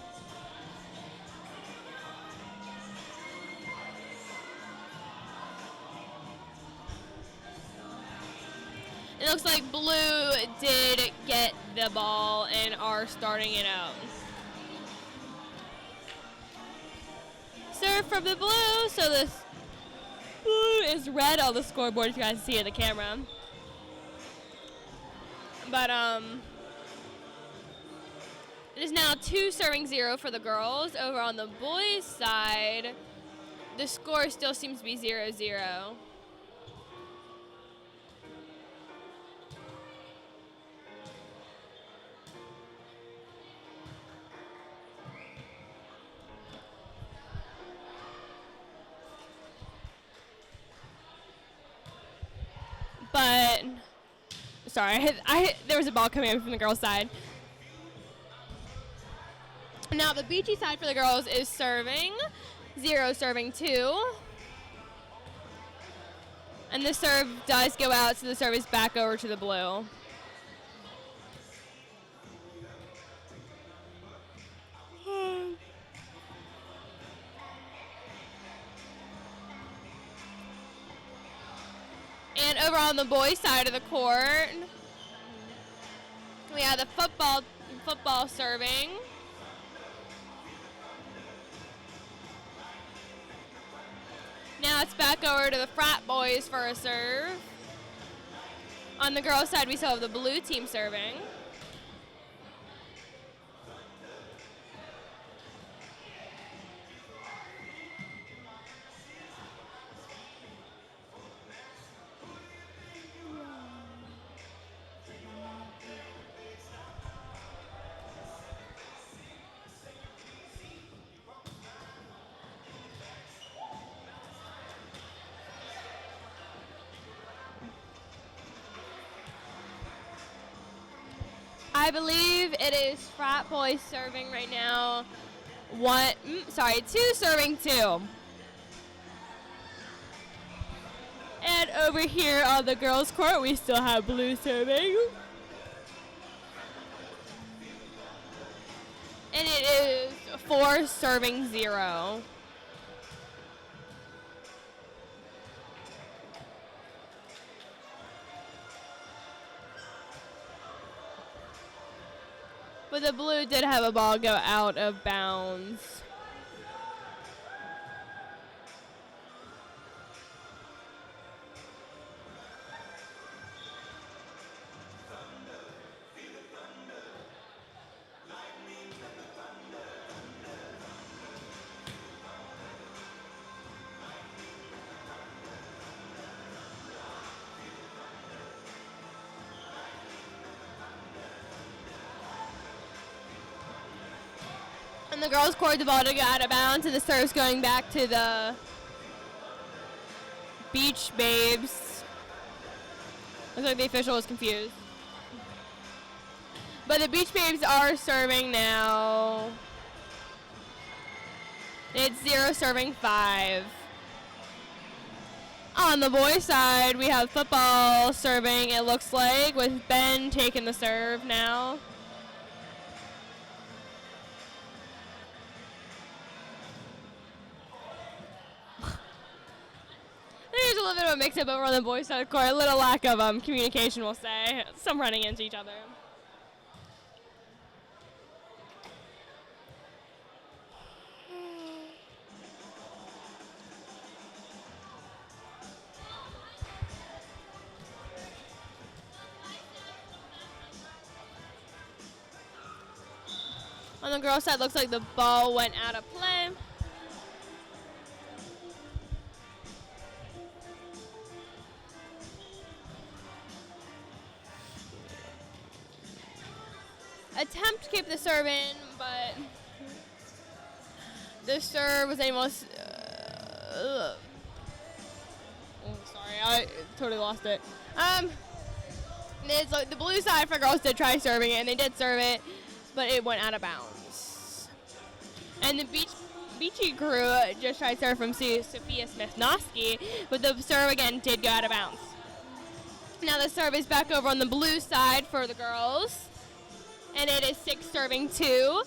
It looks like blue did get the ball and are starting it out. Serve from the blue, so the blue is red on the scoreboard, if you guys see it in the camera. But it is now 2-0 for the girls. Over on the boys' side, the score still seems to be 0-0. But sorry, there was a ball coming in from the girls' side. Now the beachy side for the girls is serving. 0 serving 2. And the serve does go out, so the serve is back over to the blue. And over on the boys' side of the court, we have the football serving. Now it's back over to the frat boys for a serve. On the girls' side, we still have the blue team serving. I believe it is frat boys serving right now. 2 serving 2. And over here on the girls' court, we still have blue serving. And it is 4 serving 0. But the blue did have a ball go out of bounds. And the girls scored the ball to get out of bounds, and the serve's going back to the Beach Babes. Looks like the official was confused. But the Beach Babes are serving now. It's 0 serving 5. On the boys' side, we have football serving, it looks like, with Ben taking the serve now. There's a little bit of a mix-up over on the boys' side of the court. A little lack of communication, we'll say. Some running into each other. On the girls' side, looks like the ball went out of play. Attempt to keep the serve in, but the serve was almost. Oh, sorry, I totally lost it. It's like the blue side for girls did try serving it, and they did serve it, but it went out of bounds. And the Beachy crew just tried serve from Sophia Smith-Noski, but the serve again did go out of bounds. Now the serve is back over on the blue side for the girls. And it is 6 serving 2.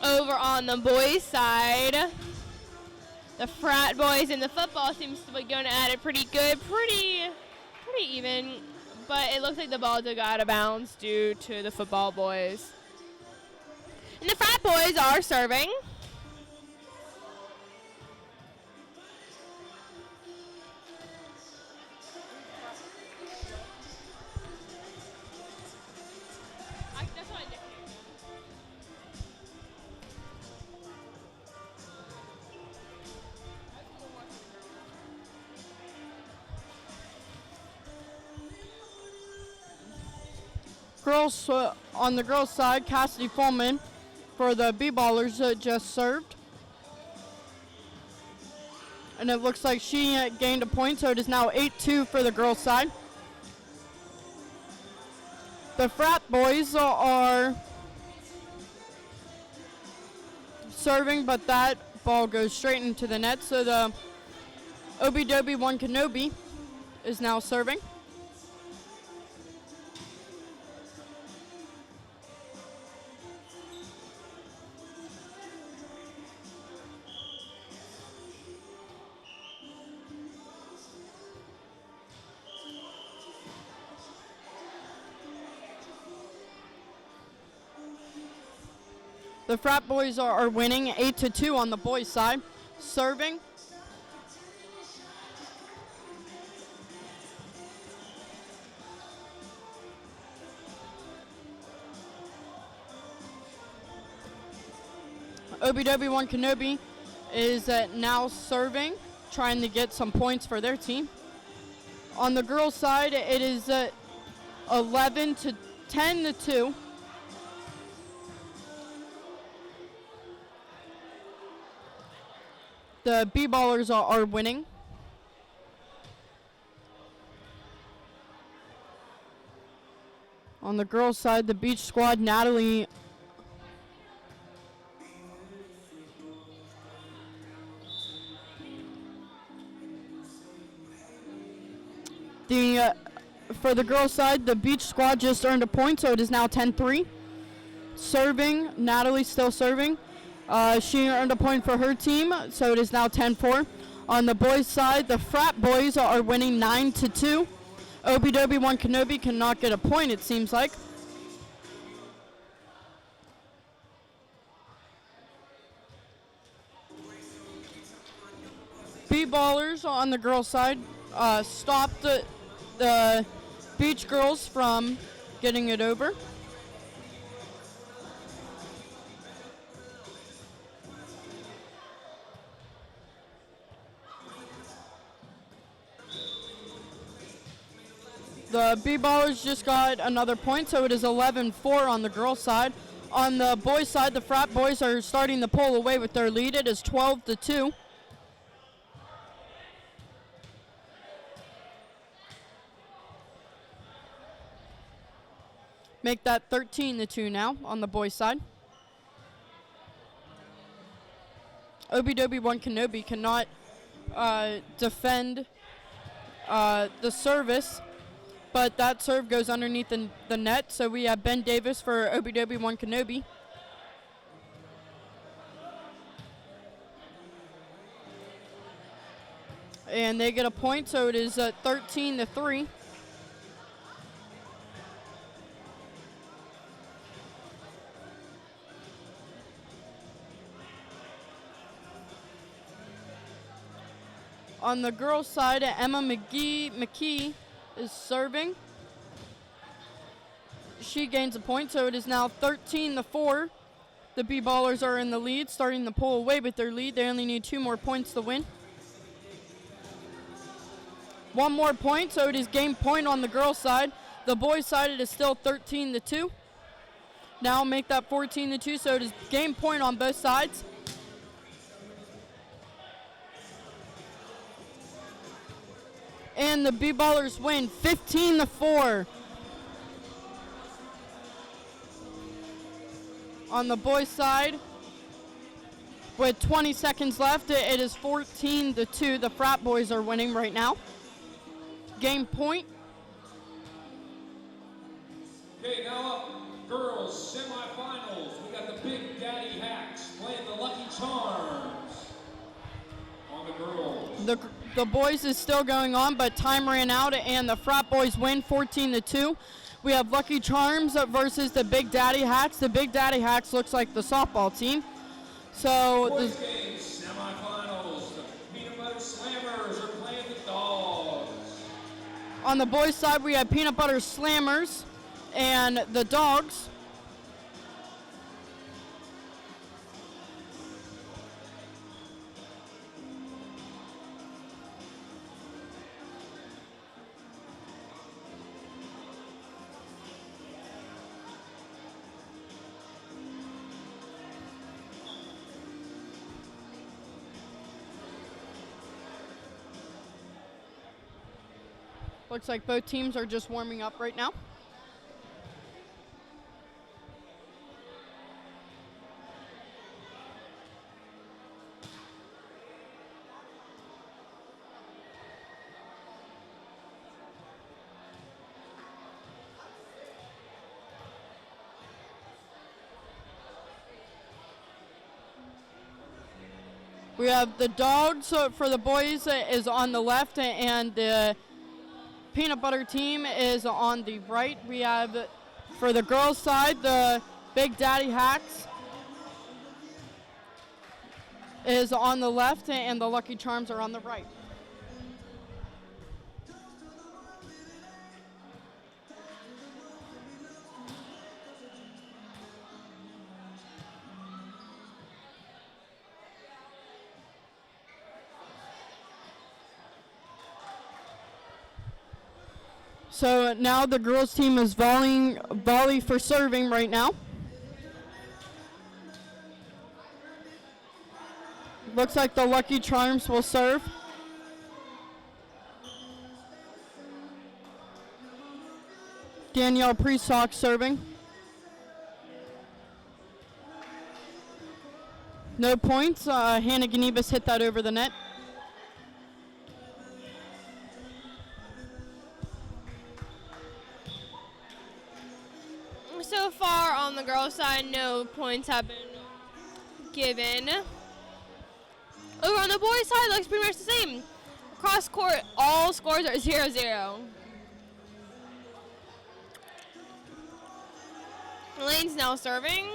Over on the boys' side, the frat boys and the football seems to be going at it pretty good, pretty even. But it looks like the ball did go out of bounds due to the football boys. And the frat boys are serving. Girls on the girls' side, Cassidy Fullman for the B-Ballers just served. And it looks like she gained a point, so it is now 8-2 for the girls' side. The frat boys are serving, but that ball goes straight into the net, so the Obi-Dobi One Kenobi is now serving. The frat boys are winning 8-2 on the boys' side. Serving. Obi-Dobi One Kenobi is now serving, trying to get some points for their team. On the girls' side, it is 10-2. The B-Ballers are winning. On the girls' side, the Beach Squad, Natalie for the girls' side, the Beach Squad just earned a point, so it is now 10-3. Serving, Natalie still serving. She earned a point for her team, so it is now 10-4. On the boys' side, the frat boys are winning 9-2. Obi-Dobi One Kenobi cannot get a point, it seems like. B-Ballers on the girls' side stopped the Beach girls from getting it over. The B-Ballers just got another point, so it is 11-4 on the girls' side. On the boys' side, the frat boys are starting to pull away with their lead. It is 12-2. Make that 13-2 now on the boys' side. Obi-Dobi-Wan Kenobi cannot defend the service, but that serve goes underneath the net. So we have Ben Davis for Obi-Dobi-Wan Kenobi. And they get a point, so it is 13-3. On the girls' side, Emma McKee is serving. She gains a point, so it is now 13-4. The B-Ballers are in the lead, starting to pull away with their lead. They only need 2 more points to win. 1 more point, so it is game point on the girls' side. The boys' side, it is still 13-2. Now make that 14-2, so it is game point on both sides. And the B-Ballers win 15-4. On the boys' side, with 20 seconds left, it is 14-2. The frat boys are winning right now. Game point. Okay, now up, girls semifinals. We got the Big Daddy Hacks playing the Lucky Charms on the girls. The boys is still going on, but time ran out, and the frat boys win 14-2. We have Lucky Charms versus the Big Daddy Hacks. The Big Daddy Hacks looks like the softball team. So boys game semifinals. The Peanut Butter Slammers are playing the Dogs. On the boys' side, we have Peanut Butter Slammers and the Dogs. Looks like both teams are just warming up right now. We have the Dogs for the boys is on the left, and the Peanut Butter team is on the right. We have, for the girls' side, the Big Daddy Hacks is on the left, and the Lucky Charms are on the right. So now the girls' team is volley for serving right now. Looks like the Lucky Charms will serve. Danielle Prestock serving. No points. Hannah Ganibas hit that over the net. So far on the girls' side, no points have been given. Over on the boys' side, it looks pretty much the same. Cross court, all scores are 0-0. Elaine's now serving.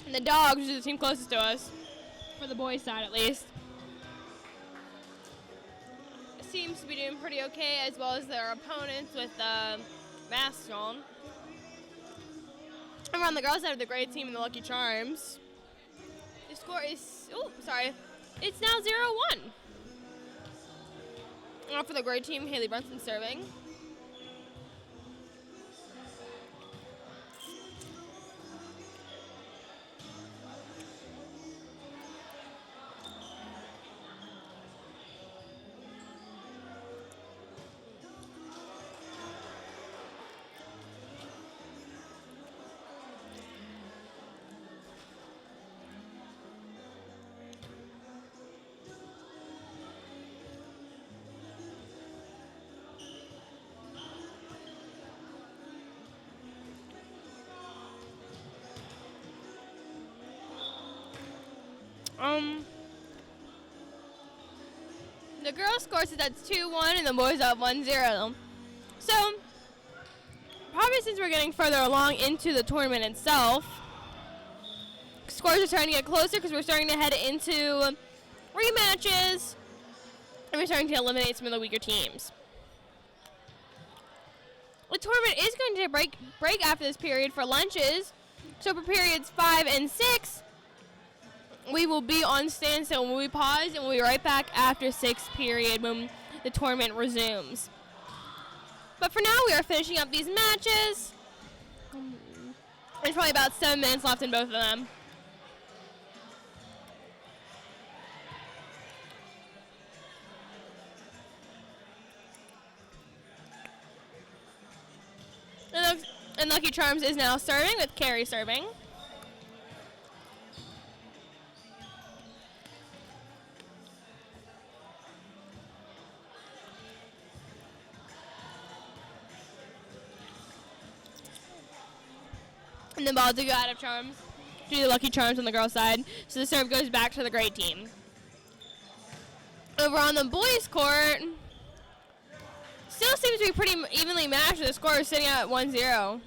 And the Dogs, which is the team closest to us, for the boys' side at least. seems to be doing pretty okay, as well as their opponents with masks on. Over on the girls' side of the great team and the Lucky Charms. The score is, it's now 0-1. Now for the great team, Haley Brunson serving. The girls' score says that's 2-1 and the boys up 1-0. So, probably since we're getting further along into the tournament itself, scores are starting to get closer because we're starting to head into rematches and we're starting to eliminate some of the weaker teams. The tournament is going to break after this period for lunches. So for periods 5 and 6, we will be on standstill. We'll be paused and we'll be right back after 6th period when the tournament resumes. But for now, we are finishing up these matches. There's probably about 7 minutes left in both of them. And Lucky Charms is now serving with Carrie serving. And the ball to go out of Charms to the Lucky Charms on the girls' side. So the serve goes back to the great team. Over on the boys' court, still seems to be pretty evenly matched. The score is sitting at 1-0.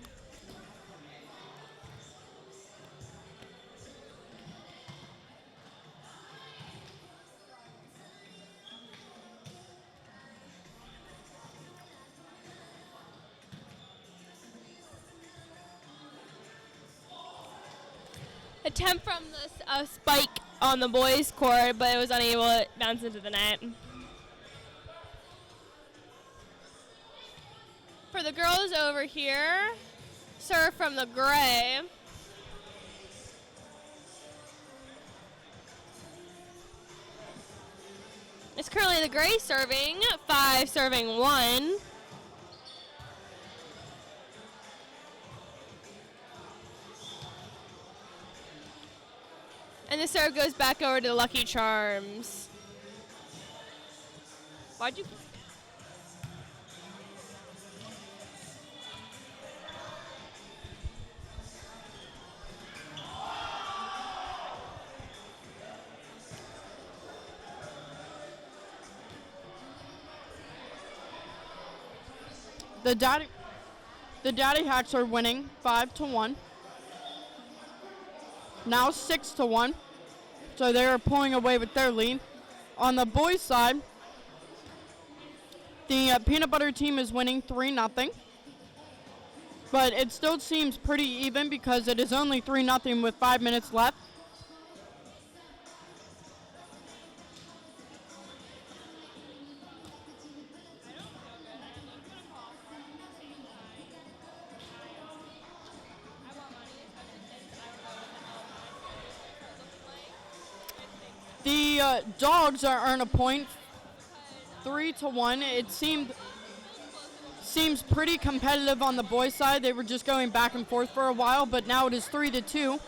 Attempt from the spike on the boys' court, but it was unable to bounce into the net. For the girls over here, serve from the gray. It's currently the gray serving, 5 serving 1. And the serve goes back over to the Lucky Charms. Why'd you... The Daddy Hacks are winning 5-1. Now 6-1. So they are pulling away with their lead. On the boys' side, the peanut butter team is winning 3-0. But it still seems pretty even because it is only 3-0 with 5 minutes left. The dogs earn a point, 3-1. It seems pretty competitive on the boys' side. They were just going back and forth for a while, but now it is 3-2.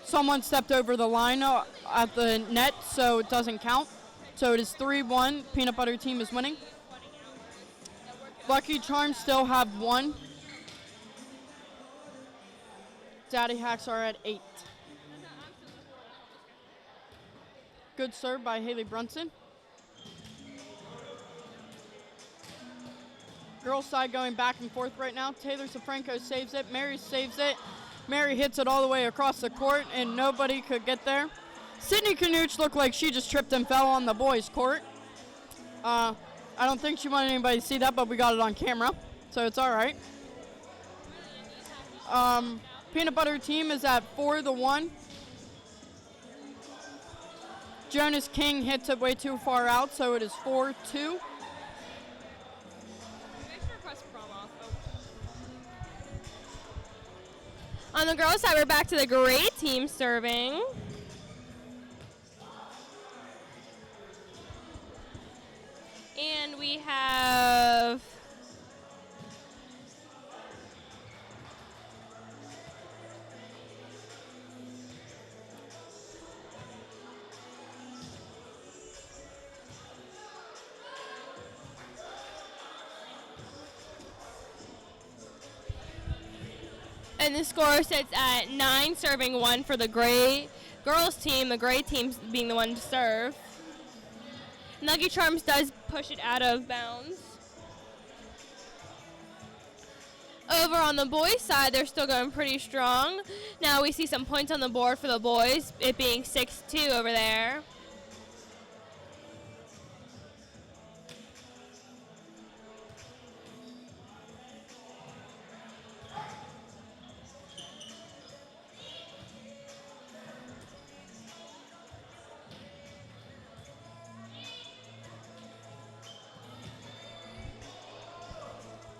Someone stepped over the line at the net, so it doesn't count. So it is 3-1. Peanut butter team is winning. Lucky Charms still have 1. Daddy Hacks are at 8. Good serve by Haley Brunson. Girls' side going back and forth right now. Taylor Safranco saves it. Mary saves it. Mary hits it all the way across the court, and nobody could get there. Sydney Knuch looked like she just tripped and fell on the boys' court. I don't think she wanted anybody to see that, but we got it on camera, so it's all right. Peanut Butter team is at 4-1. Jonas King hits it way too far out, so it is 4-2. On the girls' side, we're back to the gray team serving. And we have and the score sits at 9 serving 1 for the gray girls team, the gray team being the one to serve. Lucky Charms does push it out of bounds. Over on the boys' side, they're still going pretty strong. Now we see some points on the board for the boys, it being 6-2 over there.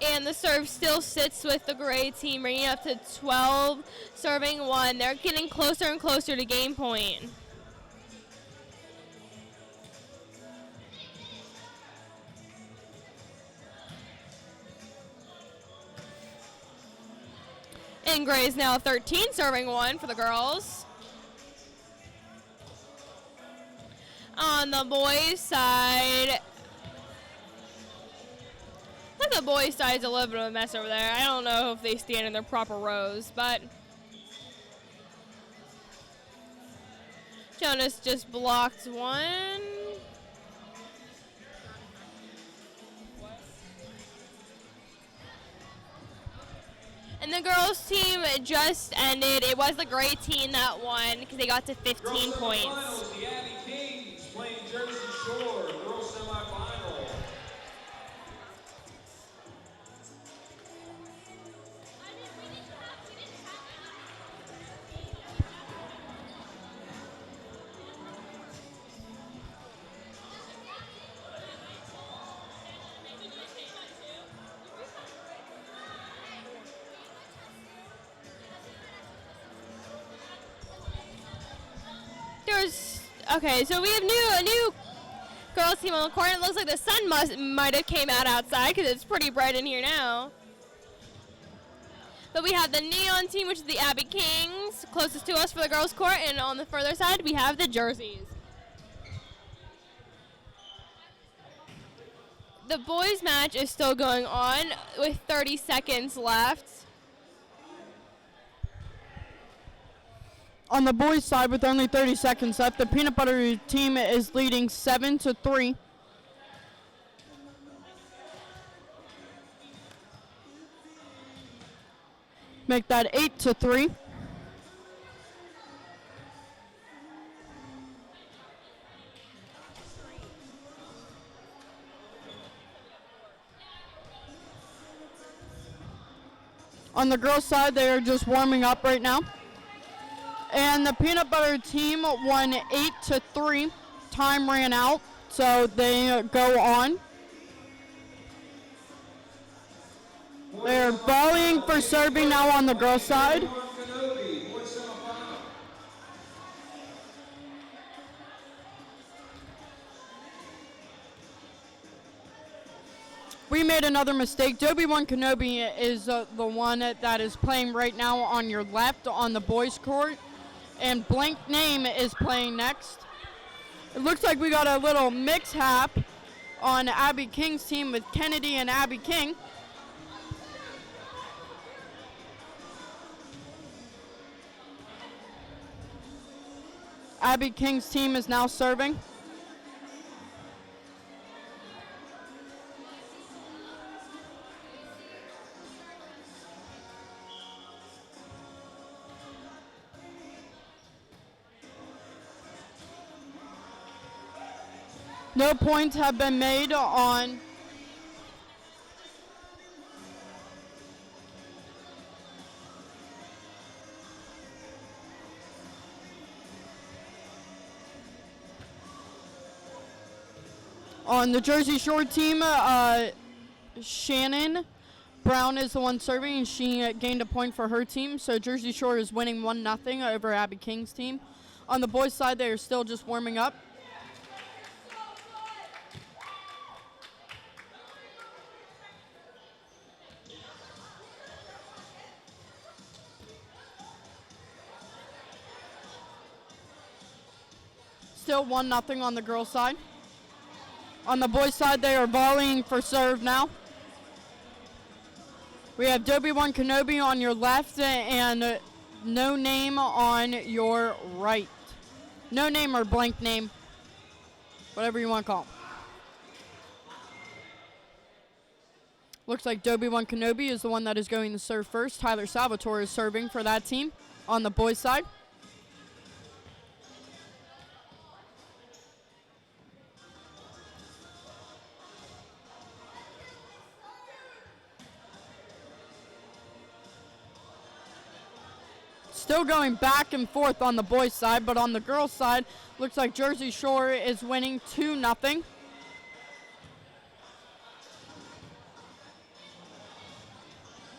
And the serve still sits with the gray team, bringing it up to 12, serving 1. They're getting closer and closer to game point. And gray is now 13, serving 1 for the girls. On the boys' side, the boys' side is a little bit of a mess over there. I don't know if they stand in their proper rows, but Jonas just blocked one. And the girls' team just ended. It was the gray team that won because they got to 15 points. Girls semifinals, the Abby Kings playing Jersey Shore. Girls semifinal. Okay, so we have a new girls team on the court. It looks like the sun might have came out outside because it's pretty bright in here now. But we have the neon team, which is the Abby Kings, closest to us for the girls' court, and on the further side we have the jerseys. The boys' match is still going on with 30 seconds left. On the boys' side, with only 30 seconds left, the Peanut Butter team is leading 7-3. Make that 8-3. On the girls' side, they are just warming up right now. And the Peanut Butter team won 8-3. Time ran out, so they go on. They're volleying for serving now on the girls' side. We made another mistake. Doby-Wan Kenobi is the one that is playing right now on your left on the boys' court. And Blank Name is playing next. It looks like we got a little mix-hap on Abby King's team with Kennedy and Abby King. Abby King's team is now serving. No points have been made on the Jersey Shore team. Shannon Brown is the one serving, and she gained a point for her team. So Jersey Shore is winning 1-0 over Abby King's team. On the boys' side, they are still just warming up. Still 1-0 on the girls' side. On the boys' side, they are volleying for serve now. We have Dobie-One Kenobi on your left and No Name on your right. No name or blank name, whatever you want to call it. Looks like Dobie-One Kenobi is the one that is going to serve first. Tyler Salvatore is serving for that team on the boys' side. Still going back and forth on the boys' side, but on the girls' side, looks like Jersey Shore is winning 2-0.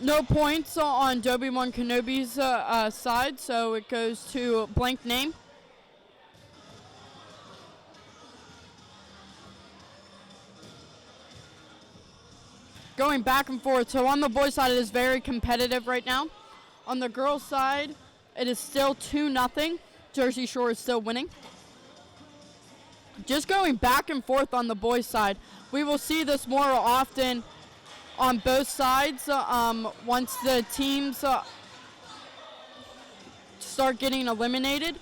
No points on Dobie-One Kenobi's side, so it goes to blank name. Going back and forth, so on the boys' side, it is very competitive right now. On the girls' side, it is still 2-0. Jersey Shore is still winning. Just going back and forth on the boys' side. We will see this more often on both sides once the teams start getting eliminated.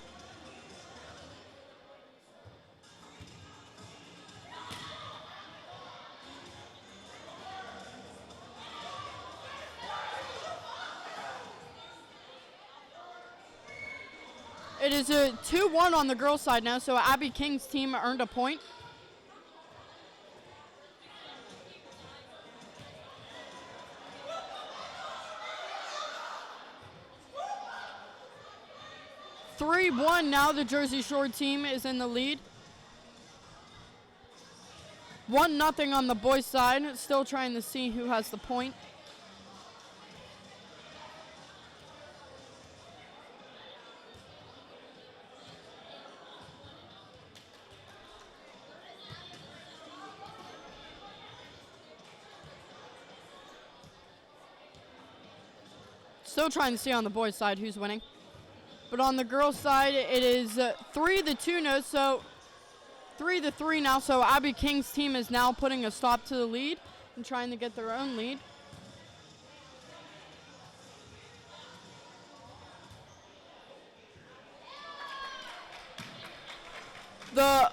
It is a 2-1 on the girls' side now, so Abby King's team earned a point. (3-1) now the Jersey Shore team is in the lead. 1-0 on the boys' side. Still trying to see who has the point. Still trying to see on the boys' side who's winning. But on the girls' side, it is 3-2 now, so 3-3 now. So Abby King's team is now putting a stop to the lead and trying to get their own lead. The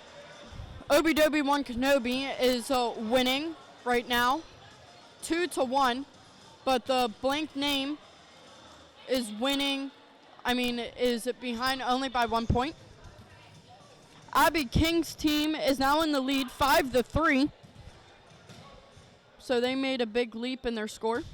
Dobie-One Kenobi is winning right now, 2-1, but the blank name is winning, is behind only by 1 point. Abby King's team is now in the lead 5-3. So they made a big leap in their score.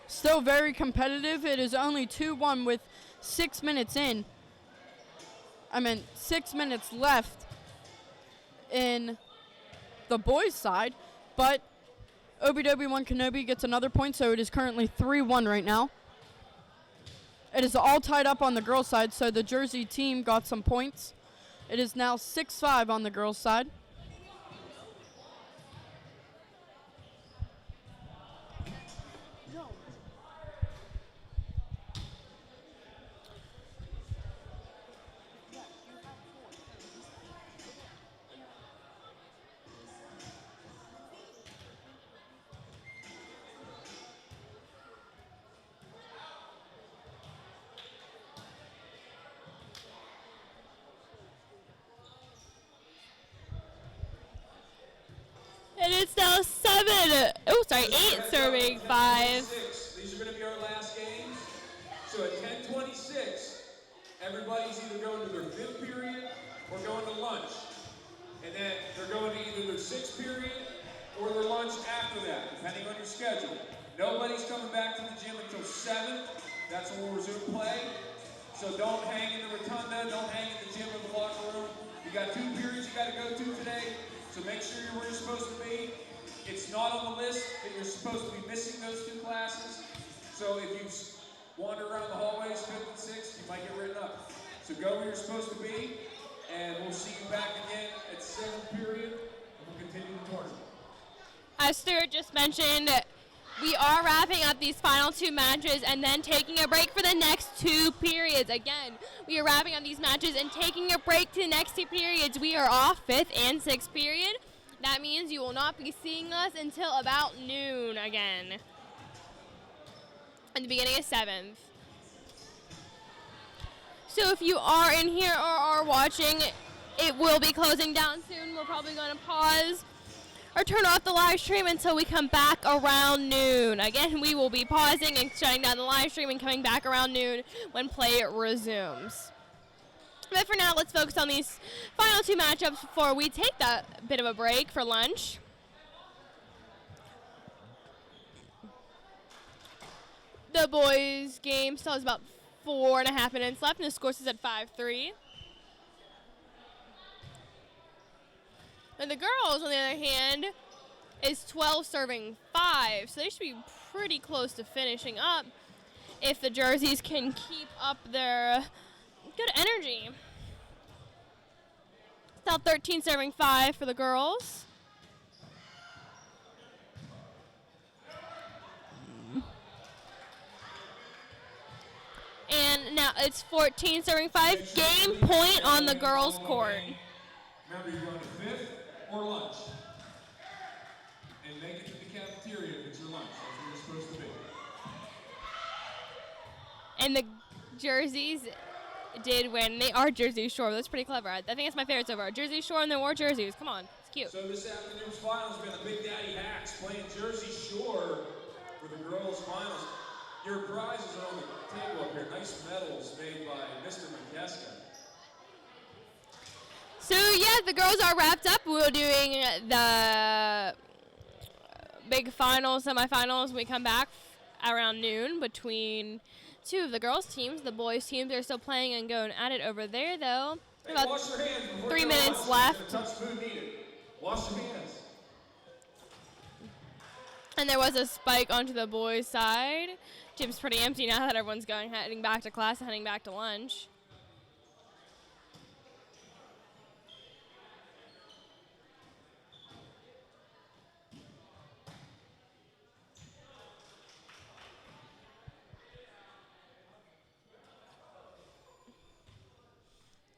Still very competitive. It is only 2-1 with 6 minutes in. 6 minutes left in the boys' side, but Dobie-One Kenobi gets another point, so it is currently 3-1 right now. It is all tied up on the girls' side, so the Jersey team got some points. It is now 6-5 on the girls' side. And it's now 8 serving 5. These are going to be our last games. So at 10:26, everybody's either going to their 5th period or going to lunch. And then they're going to either their 6th period or their lunch after that, depending on your schedule. Nobody's coming back to the gym until 7. That's when we'll resume play. So don't hang in the rotunda, don't hang in the gym or the locker room. You got 2 periods you got to go to today, so make sure you're where you're supposed to be. It's not on the list that you're supposed to be missing those 2 classes. So if you wander around the hallways 5th and 6th, you might get written up. So go where you're supposed to be, and we'll see you back again at 7th period, and we'll continue the tournament. As Stuart just mentioned, we are wrapping up these final 2 matches and then taking a break for the next 2 periods. Again, we are wrapping up these matches and taking a break to the next 2 periods. We are off 5th and 6th period. That means you will not be seeing us until about noon again. At the beginning of 7th. So if you are in here or are watching, it will be closing down soon. We're probably going to pause or turn off the live stream until we come back around noon. Again, we will be pausing and shutting down the live stream and coming back around noon when play resumes. But for now, let's focus on these final 2 matchups before we take that bit of a break for lunch. The boys' game still has about 4.5 minutes left, and the score is at 5-3. And the girls, on the other hand, is 12 serving 5, so they should be pretty close to finishing up if the jerseys can keep up their good energy. Still 13 serving 5 for the girls. And now it's 14 serving 5. Game point on the girls' court. Remember, you're going to 5th or lunch. And make it to the cafeteria if it's your lunch. That's where you're supposed to be. And the jerseys did win. They are Jersey Shore. That's pretty clever. I think it's my favorite so far. Jersey Shore and they wore jerseys. Come on. It's cute. So this afternoon's finals, we got the Big Daddy Hacks playing Jersey Shore for the girls' finals. Your prizes are on the table up here. Nice medals made by Mr. McKeska. So yeah, the girls are wrapped up. We're doing the big finals, semifinals. When we come back around noon between 2 of the girls' teams. The boys' teams are still playing and going at it over there, though. Hey, about wash your hands 3 minutes left. Touch food needed. Wash your hands. And there was a spike onto the boys' side. Gym's pretty empty now that everyone's heading back to class and heading back to lunch.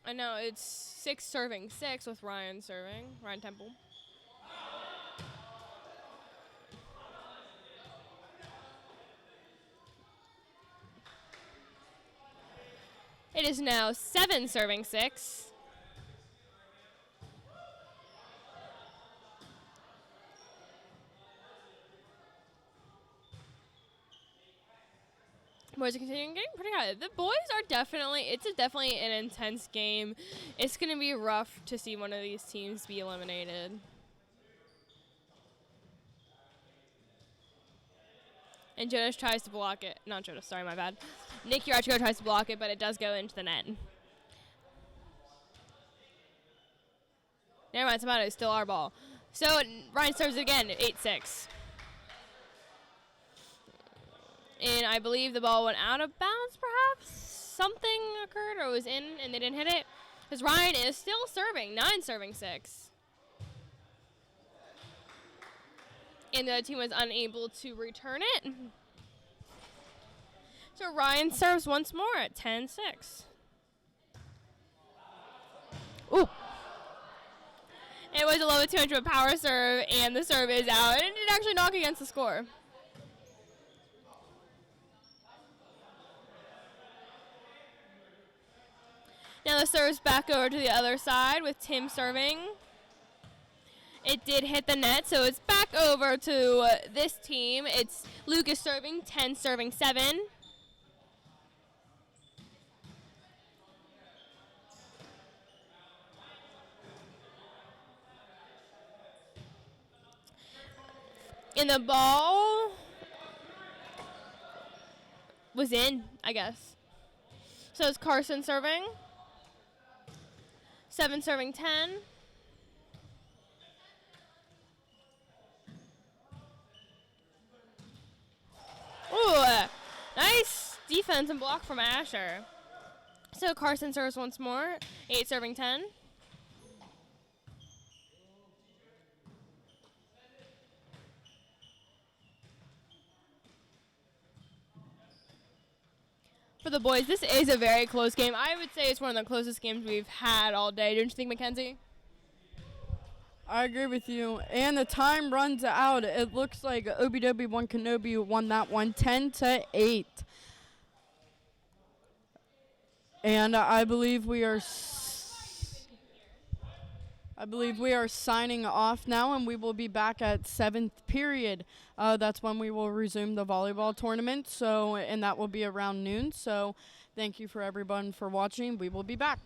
I know, it's 6 serving 6 with Ryan serving, Ryan Temple. It is now 7 serving 6. Boys are continuing getting pretty high. The boys are definitely an intense game. It's going to be rough to see one of these teams be eliminated. And Jonas tries to block it. Not Jonas, sorry, my bad. Nick Urachko tries to block it, but it does go into the net. Never mind, somehow it's still our ball. So Ryan serves it again at 8-6. And I believe the ball went out of bounds, perhaps? Something occurred or was in and they didn't hit it. Because Ryan is still serving, 9 serving 6. And the team was unable to return it. So Ryan serves once more at 10-6. Ooh. It was a low 200 power serve, and the serve is out. And it did actually knock against the score. Now the serve's back over to the other side with Tim serving. It did hit the net, so it's back over to this team. It's Lucas serving, 10 serving 7. And the ball was in, I guess. So it's Carson serving. 7 serving 10. Ooh, nice defense and block from Asher. So Carson serves once more. 8 serving 10. For the boys, this is a very close game. I would say it's one of the closest games we've had all day. Don't you think, Mackenzie? I agree with you. And the time runs out. It looks like OBW1 Kenobi won that one 10-8. And I believe we are signing off now, and we will be back at 7th period. That's when we will resume the volleyball tournament. And that will be around noon. So thank you for everyone for watching. We will be back.